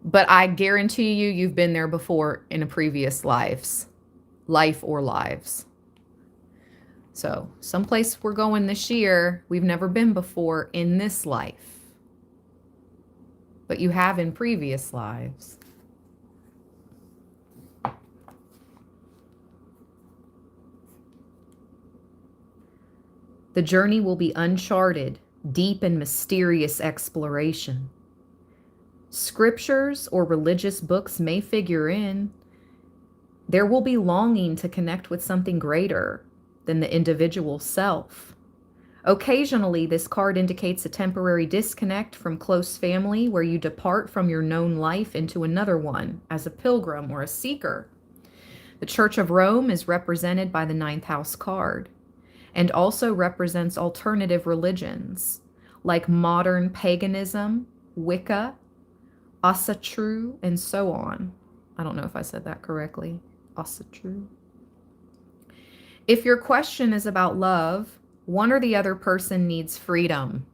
But I guarantee you, you've been there before in a previous life or lives. So, someplace we're going this year, we've never been before in this life, but you have in previous lives. The journey will be uncharted, deep and mysterious exploration. Scriptures or religious books may figure in. There will be longing to connect with something greater than the individual self. Occasionally, this card indicates a temporary disconnect from close family where you depart from your known life into another one as a pilgrim or a seeker. The Church of Rome is represented by the ninth house card and also represents alternative religions like modern paganism, Wicca, Asatru, and so on. I don't know if I said that correctly. Asatru. If your question is about love, one or the other person needs freedom.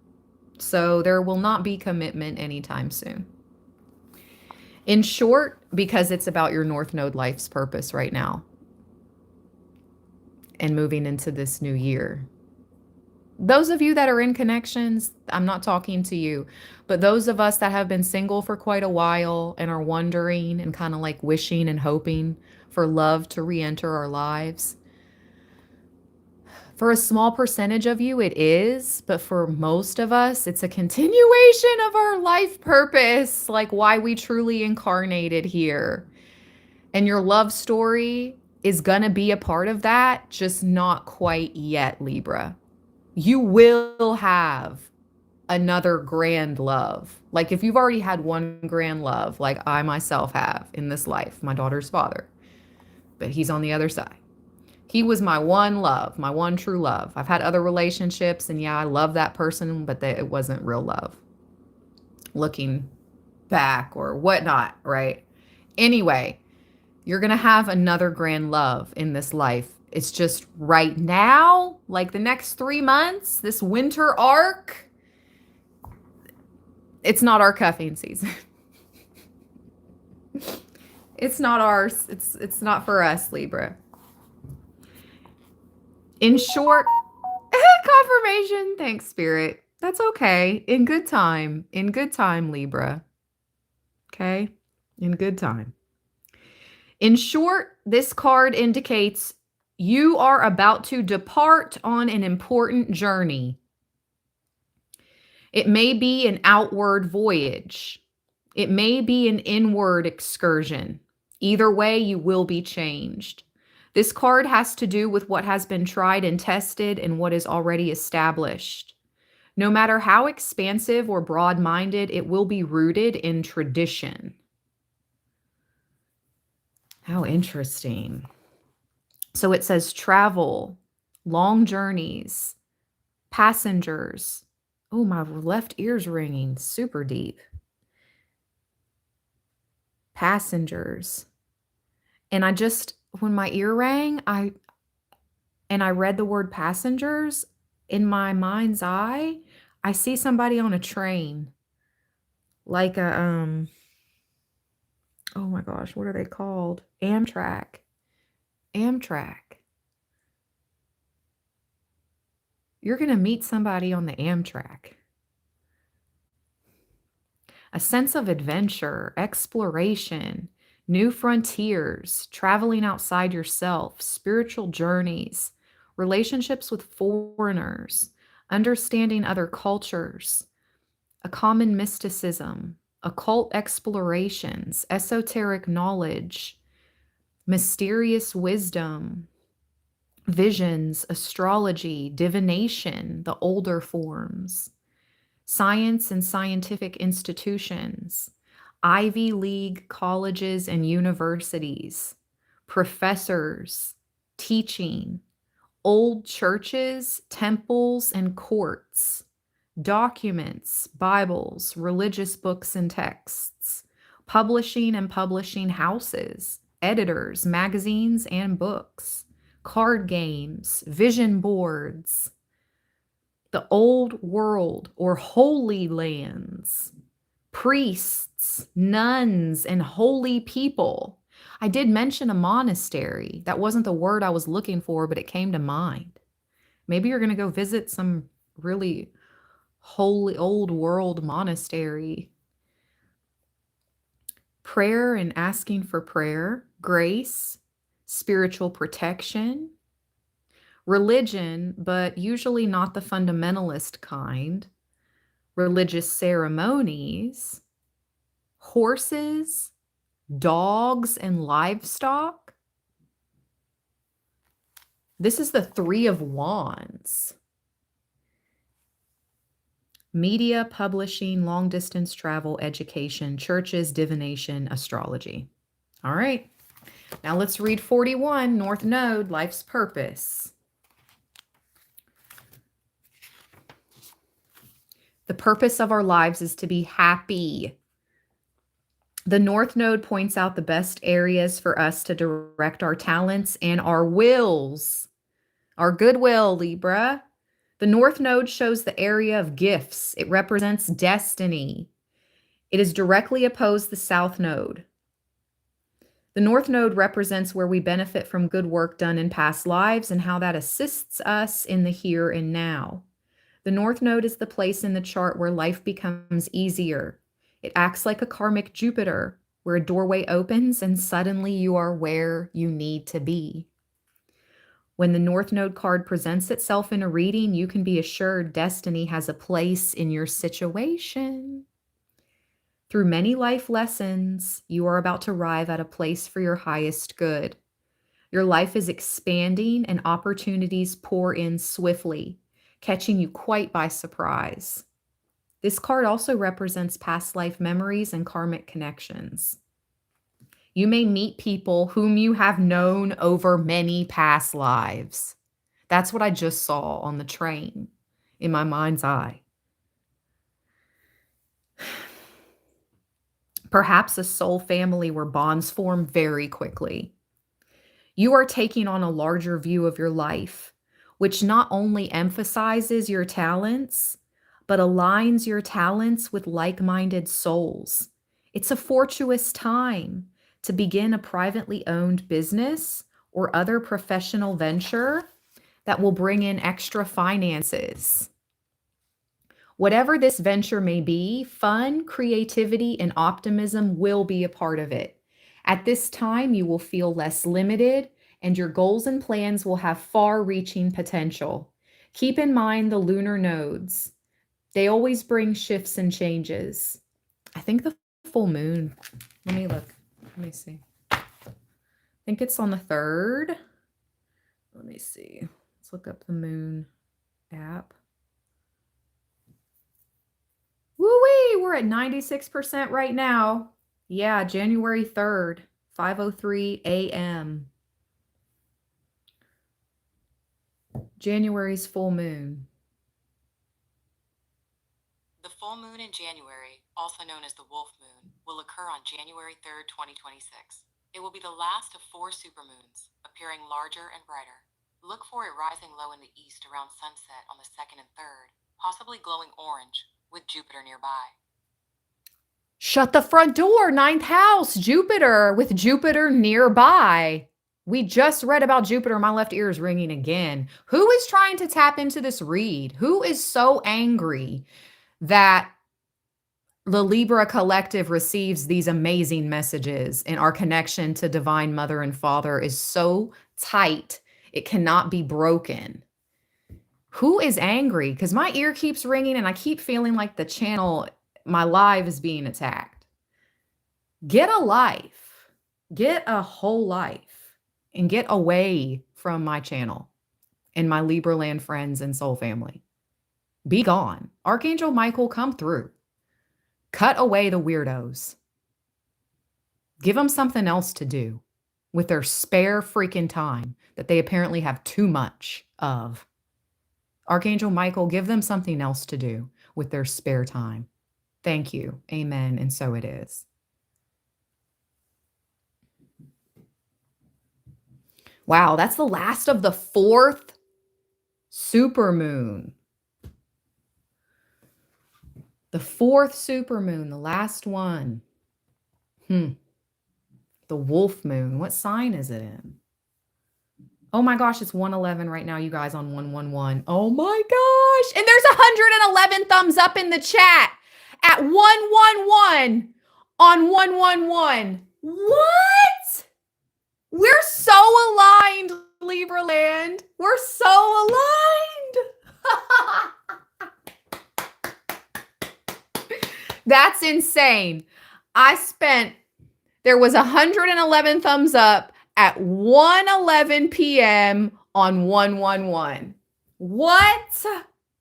So there will not be commitment anytime soon. In short, because it's about your North Node life's purpose right now and moving into this new year. Those of you that are in connections, I'm not talking to you, but those of us that have been single for quite a while and are wondering and kind of like wishing and hoping for love to re-enter our lives. For a small percentage of you, it is, but for most of us, it's a continuation of our life purpose, like why we truly incarnated here. And your love story is going to be a part of that, just not quite yet, Libra. You will have another grand love. Like if you've already had one grand love, like I myself have in this life, my daughter's father, but he's on the other side. He was my one love, my one true love. I've had other relationships and yeah, I love that person, but it wasn't real love. Looking back or whatnot, right? Anyway, you're going to have another grand love in this life. It's just right now, like the next 3 months, this winter arc, it's not our cuffing season. It's not ours. It's not for us, Libra. In short, confirmation. Thanks, Spirit. That's okay. In good time. In good time, Libra. Okay? In good time. In short, this card indicates you are about to depart on an important journey. It may be an outward voyage. It may be an inward excursion. Either way, you will be changed. This card has to do with what has been tried and tested and what is already established. No matter how expansive or broad-minded, it will be rooted in tradition. How interesting. So it says travel, long journeys, passengers. Oh, my left ear's ringing super deep. Passengers. And when my ear rang, I read the word passengers, in my mind's eye, I see somebody on a train. Like a, oh my gosh, what are they called? Amtrak. You're going to meet somebody on the Amtrak. A sense of adventure, exploration, new frontiers, traveling outside yourself, spiritual journeys, relationships with foreigners, understanding other cultures, a common mysticism, occult explorations, esoteric knowledge, mysterious wisdom, visions, astrology, divination, the older forms, science and scientific institutions, Ivy League colleges and universities, professors, teaching, old churches, temples, and courts, documents, Bibles, religious books and texts, publishing and publishing houses, editors, magazines, and books, card games, vision boards, the old world or holy lands, priests, nuns, and holy people. I did mention a monastery. That wasn't the word I was looking for, but it came to mind. Maybe you're going to go visit some really holy old world monastery. Prayer and asking for prayer, grace, spiritual protection, religion, but usually not the fundamentalist kind, religious ceremonies, horses, dogs, and livestock. This is the Three of Wands. Media, publishing, long distance travel, education, churches, divination, astrology. All right. Now let's read 41, North Node, life's purpose. The purpose of our lives is to be happy. The North Node points out the best areas for us to direct our talents and our wills, our goodwill, Libra. The North Node shows the area of gifts. It represents destiny. It is directly opposed the South Node. The North Node represents where we benefit from good work done in past lives and how that assists us in the here and now. The North Node is the place in the chart where life becomes easier. It acts like a karmic Jupiter, where a doorway opens and suddenly you are where you need to be. When the North Node card presents itself in a reading, you can be assured destiny has a place in your situation. Through many life lessons, you are about to arrive at a place for your highest good. Your life is expanding and opportunities pour in swiftly, catching you quite by surprise. This card also represents past life memories and karmic connections. You may meet people whom you have known over many past lives. That's what I just saw on the train in my mind's eye. Perhaps a soul family where bonds form very quickly. You are taking on a larger view of your life, which not only emphasizes your talents, but aligns your talents with like minded souls. It's a fortuitous time to begin a privately owned business or other professional venture that will bring in extra finances. Whatever this venture may be, fun, creativity, and optimism will be a part of it. At this time, you will feel less limited, and your goals and plans will have far reaching potential. Keep in mind the lunar nodes, they always bring shifts and changes. I think the full moon, let me look. Let me see. I think it's on the 3rd. Let me see. Let's look up the moon app. Woo-wee, we're at 96% right now. Yeah, January 3rd, 5:03 a.m. January's full moon. The full moon in January, also known as the wolf moon, will occur on January 3rd, 2026. It will be the last of 4 supermoons, appearing larger and brighter. Look for it rising low in the east around sunset on the 2nd and 3rd, possibly glowing orange, with Jupiter nearby. Shut the front door, 9th house, Jupiter, with Jupiter nearby. We just read about Jupiter. My left ear is ringing again. Who is trying to tap into this read? Who is so angry that the Libra collective receives these amazing messages and our connection to Divine Mother and Father is so tight, it cannot be broken? Who is angry? Because my ear keeps ringing and I keep feeling like the channel, my live is being attacked. Get a life. Get a whole life and get away from my channel and my Libra land friends and soul family. Be gone. Archangel Michael, come through. Cut away the weirdos. Give them something else to do with their spare freaking time that they apparently have too much of. Archangel Michael, give them something else to do with their spare time. Thank you. Amen. And so it is. Wow, that's the last of the 4th supermoon. The 4th supermoon, the last one. The wolf moon. What sign is it in? Oh my gosh, it's 111 right now, you guys, on 111. Oh my gosh. And there's 111 thumbs up in the chat at 111 on 111. What? We're so aligned, Libra land. We're so aligned. That's insane. There was 111 thumbs up at 1:11 p.m. on 111. What?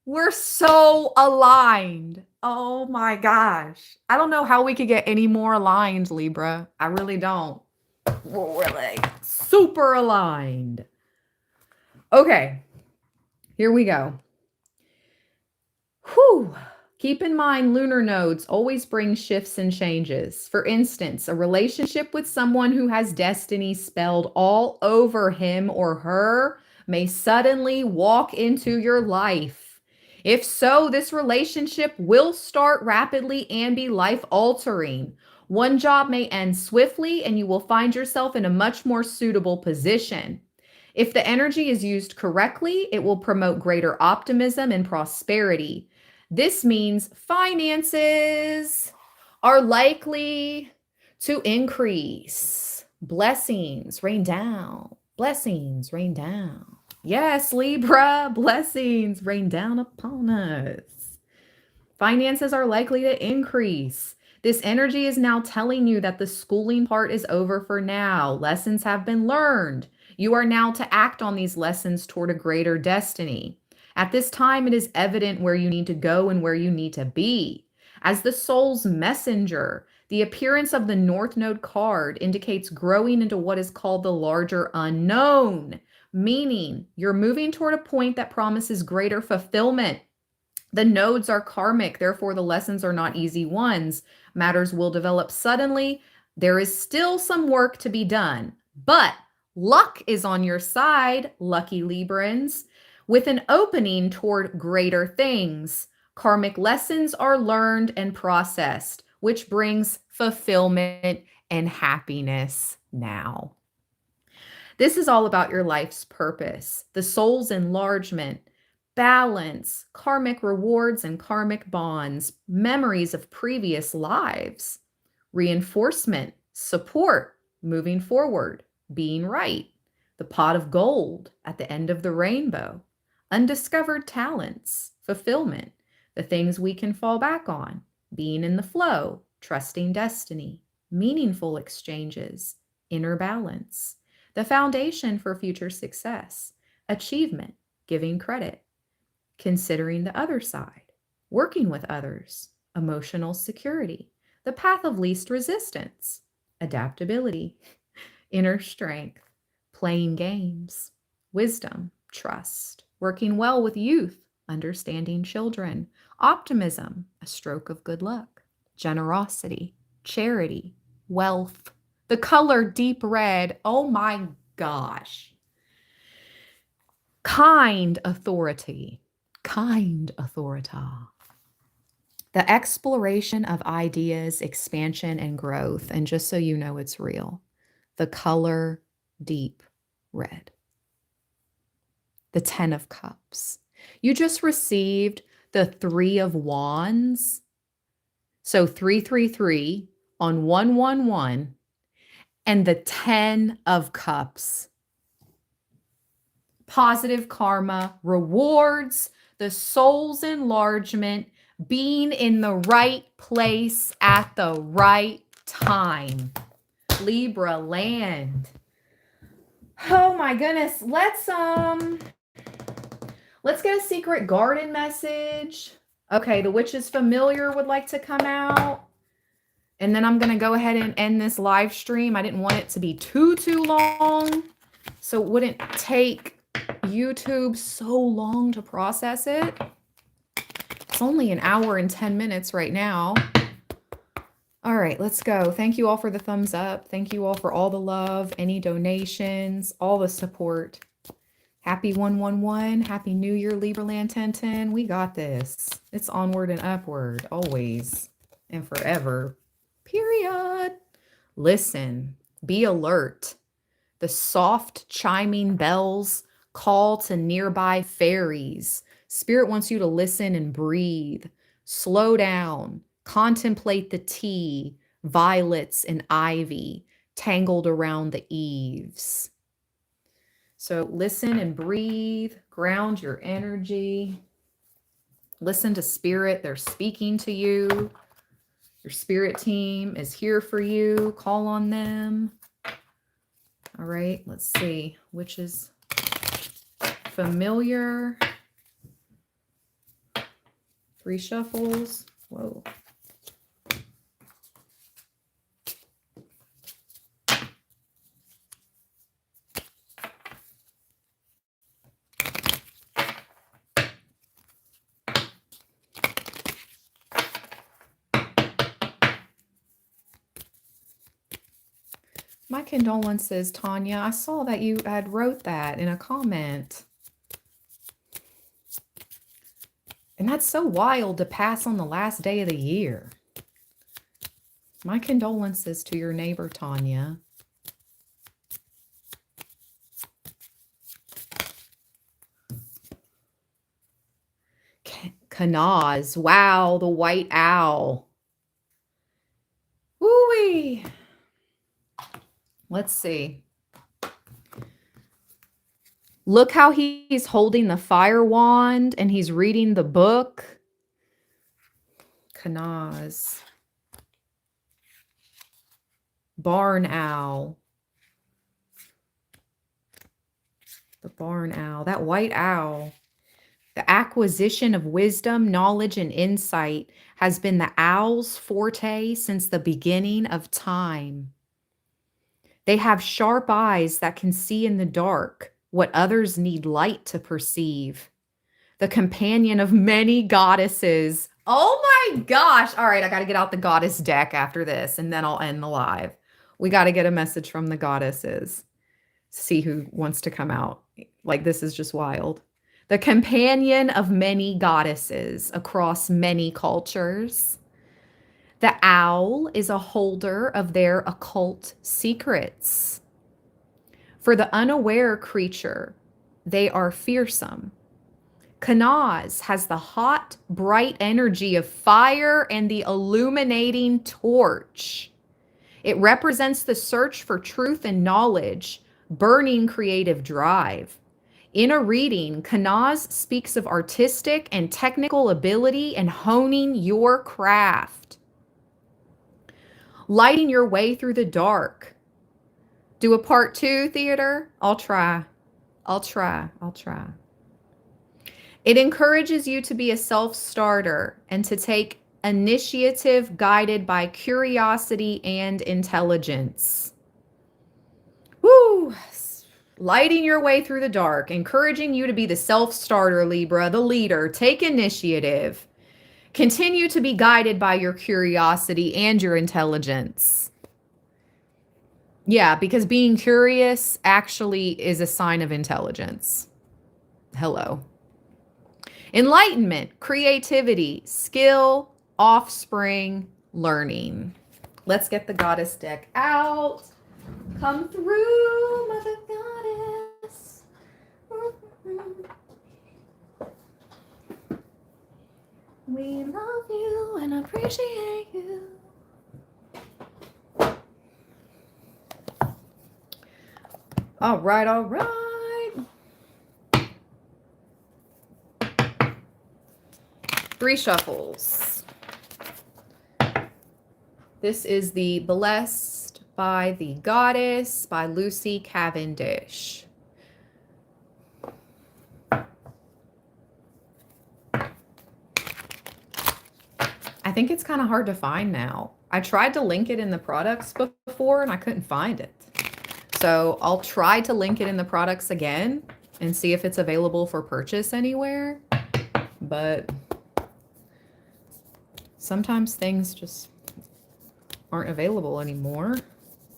We're so aligned. Oh my gosh. I don't know how we could get any more aligned, Libra. I really don't. We're like super aligned. Okay, here we go. Whew. Keep in mind, lunar nodes always bring shifts and changes. For instance, a relationship with someone who has destiny spelled all over him or her may suddenly walk into your life. If so, this relationship will start rapidly and be life-altering. One job may end swiftly, and you will find yourself in a much more suitable position. If the energy is used correctly, it will promote greater optimism and prosperity. This means finances are likely to increase. Blessings rain down. Blessings rain down. Yes, Libra, blessings rain down upon us. Finances are likely to increase. This energy is now telling you that the schooling part is over for now. Lessons have been learned. You are now to act on these lessons toward a greater destiny. At this time, it is evident where you need to go and where you need to be. As the soul's messenger, the appearance of the North Node card indicates growing into what is called the larger unknown, meaning you're moving toward a point that promises greater fulfillment. The nodes are karmic, therefore the lessons are not easy ones. Matters will develop suddenly. There is still some work to be done, but luck is on your side, lucky Librans. With an opening toward greater things, karmic lessons are learned and processed, which brings fulfillment and happiness now. This is all about your life's purpose, the soul's enlargement, balance, karmic rewards and karmic bonds, memories of previous lives, reinforcement, support, moving forward, being right, the pot of gold at the end of the rainbow, undiscovered talents, fulfillment, the things we can fall back on, being in the flow, trusting destiny, meaningful exchanges, inner balance, the foundation for future success, achievement, giving credit, considering the other side, working with others, emotional security, the path of least resistance, adaptability, inner strength, playing games, wisdom, trust, working well with youth, understanding children, optimism, a stroke of good luck, generosity, charity, wealth, the color deep red. Oh my gosh. Kind authority. Kind authorita. The exploration of ideas, expansion, and growth. And just so you know, it's real. The color deep red. The 10 of Cups. You just received the 3 of Wands. So 333 on 111 and the 10 of Cups. Positive karma, rewards, the soul's enlargement, being in the right place at the right time. Libra land. Oh my goodness. Let's get a secret garden message. Okay, the witch is familiar would like to come out. And then I'm going to go ahead and end this live stream. I didn't want it to be too long, so it wouldn't take YouTube so long to process it. It's only an hour and 10 minutes right now. All right, let's go. Thank you all for the thumbs up. Thank you all for all the love, any donations, all the support. Happy 111. Happy New Year, Libraland 1010. We got this. It's onward and upward, always and forever. Period. Listen, be alert. The soft chiming bells call to nearby fairies. Spirit wants you to listen and breathe. Slow down. Contemplate the tea, violets and ivy tangled around the eaves. So listen and breathe. Ground your energy. Listen to spirit. They're speaking to you. Your spirit team is here for you. Call on them. All right, let's see. Which is familiar. 3 shuffles. Whoa. My condolences, Tanya. I saw that you had wrote that in a comment. And that's so wild to pass on the last day of the year. My condolences to your neighbor, Tanya. Kanaz. Wow, the white owl. Woo-wee. Let's see. Look how he's holding the fire wand and he's reading the book. Kanaz. Barn owl. The barn owl. That white owl. The acquisition of wisdom, knowledge, and insight has been the owl's forte since the beginning of time. They have sharp eyes that can see in the dark what others need light to perceive. The companion of many goddesses. Oh my gosh. All right, I got to get out the goddess deck after this, and then I'll end the live. We got to get a message from the goddesses. See who wants to come out. Like, this is just wild. The companion of many goddesses across many cultures. The owl is a holder of their occult secrets. For the unaware creature, they are fearsome. Kanaz has the hot, bright energy of fire and the illuminating torch. It represents the search for truth and knowledge, burning creative drive. In a reading, Kanaz speaks of artistic and technical ability and honing your craft. Lighting your way through the dark. Do a part 2, theater? I'll try. It encourages you to be a self-starter and to take initiative guided by curiosity and intelligence. Woo! Lighting your way through the dark, encouraging you to be the self-starter, Libra, the leader. Take initiative. Continue to be guided by your curiosity and your intelligence. Yeah, because being curious actually is a sign of intelligence. Hello. Enlightenment, creativity, skill, offspring, learning. Let's get the goddess deck out. Come through, Mother Goddess. We love you and appreciate you. All right, all right. 3 shuffles. This is the Blessed by the Goddess by Lucy Cavendish. I think it's kind of hard to find now. I tried to link it in the products before and I couldn't find it. So I'll try to link it in the products again and see if it's available for purchase anywhere. But sometimes things just aren't available anymore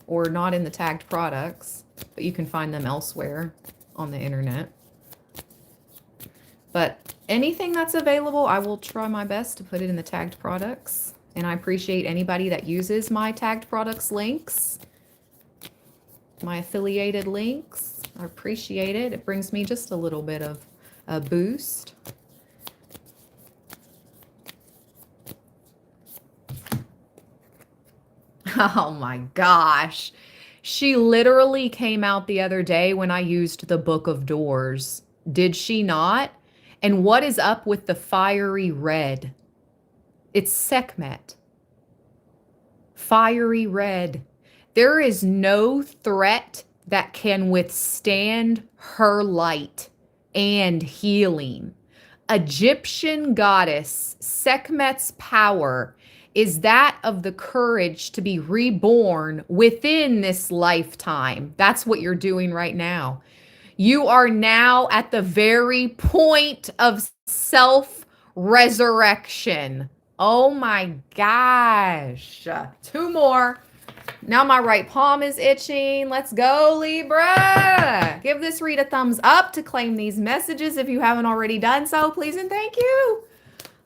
or not in the tagged products, but you can find them elsewhere on the internet. But anything that's available, I will try my best to put it in the tagged products. And I appreciate anybody that uses my tagged products links, my affiliated links. I appreciate it. It brings me just a little bit of a boost. Oh my gosh. She literally came out the other day when I used the Book of Doors. Did she not? And what is up with the fiery red? It's Sekhmet. Fiery red. There is no threat that can withstand her light and healing. Egyptian goddess Sekhmet's power is that of the courage to be reborn within this lifetime. That's what you're doing right now. You are now at the very point of self-resurrection. Oh my gosh. 2 more. Now my right palm is itching. Let's go, Libra. Give this read a thumbs up to claim these messages if you haven't already done so, please and thank you.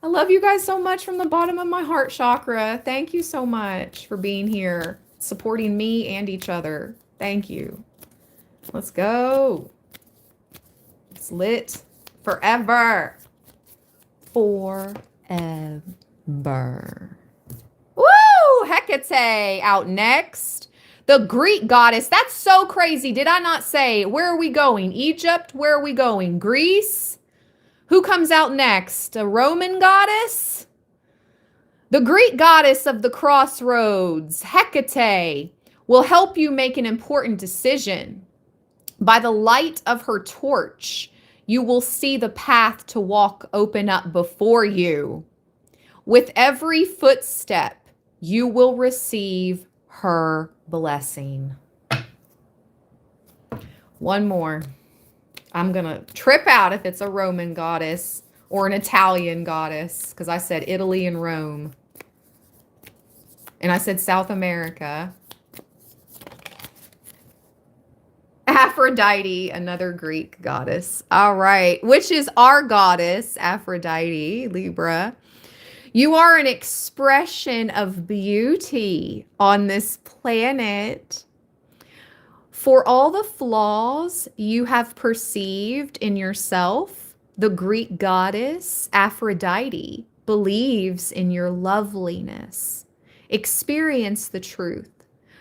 I love you guys so much from the bottom of my heart chakra. Thank you so much for being here, supporting me and each other. Thank you. Let's go. It's lit forever. Forever. Woo! Hecate out next. The Greek goddess. That's so crazy. Did I not say? Where are we going? Egypt? Where are we going? Greece? Who comes out next? A Roman goddess? The Greek goddess of the crossroads, Hecate, will help you make an important decision. By the light of her torch, you will see the path to walk open up before you. With every footstep, you will receive her blessing. One more. I'm going to trip out if it's a Roman goddess or an Italian goddess, because I said Italy and Rome. And I said South America. Aphrodite, another Greek goddess. All right. Which is our goddess, Aphrodite, Libra. You are an expression of beauty on this planet. For all the flaws you have perceived in yourself, the Greek goddess Aphrodite believes in your loveliness. Experience the truth,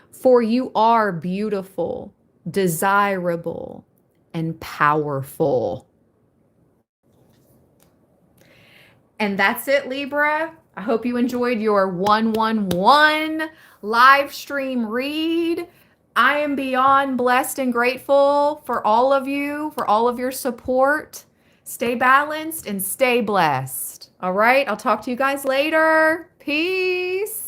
for you are beautiful, desirable, and powerful. And that's it, Libra. I hope you enjoyed your 111 live stream read. I am beyond blessed and grateful for all of you, for all of your support. Stay balanced and stay blessed. All right, I'll talk to you guys later. Peace.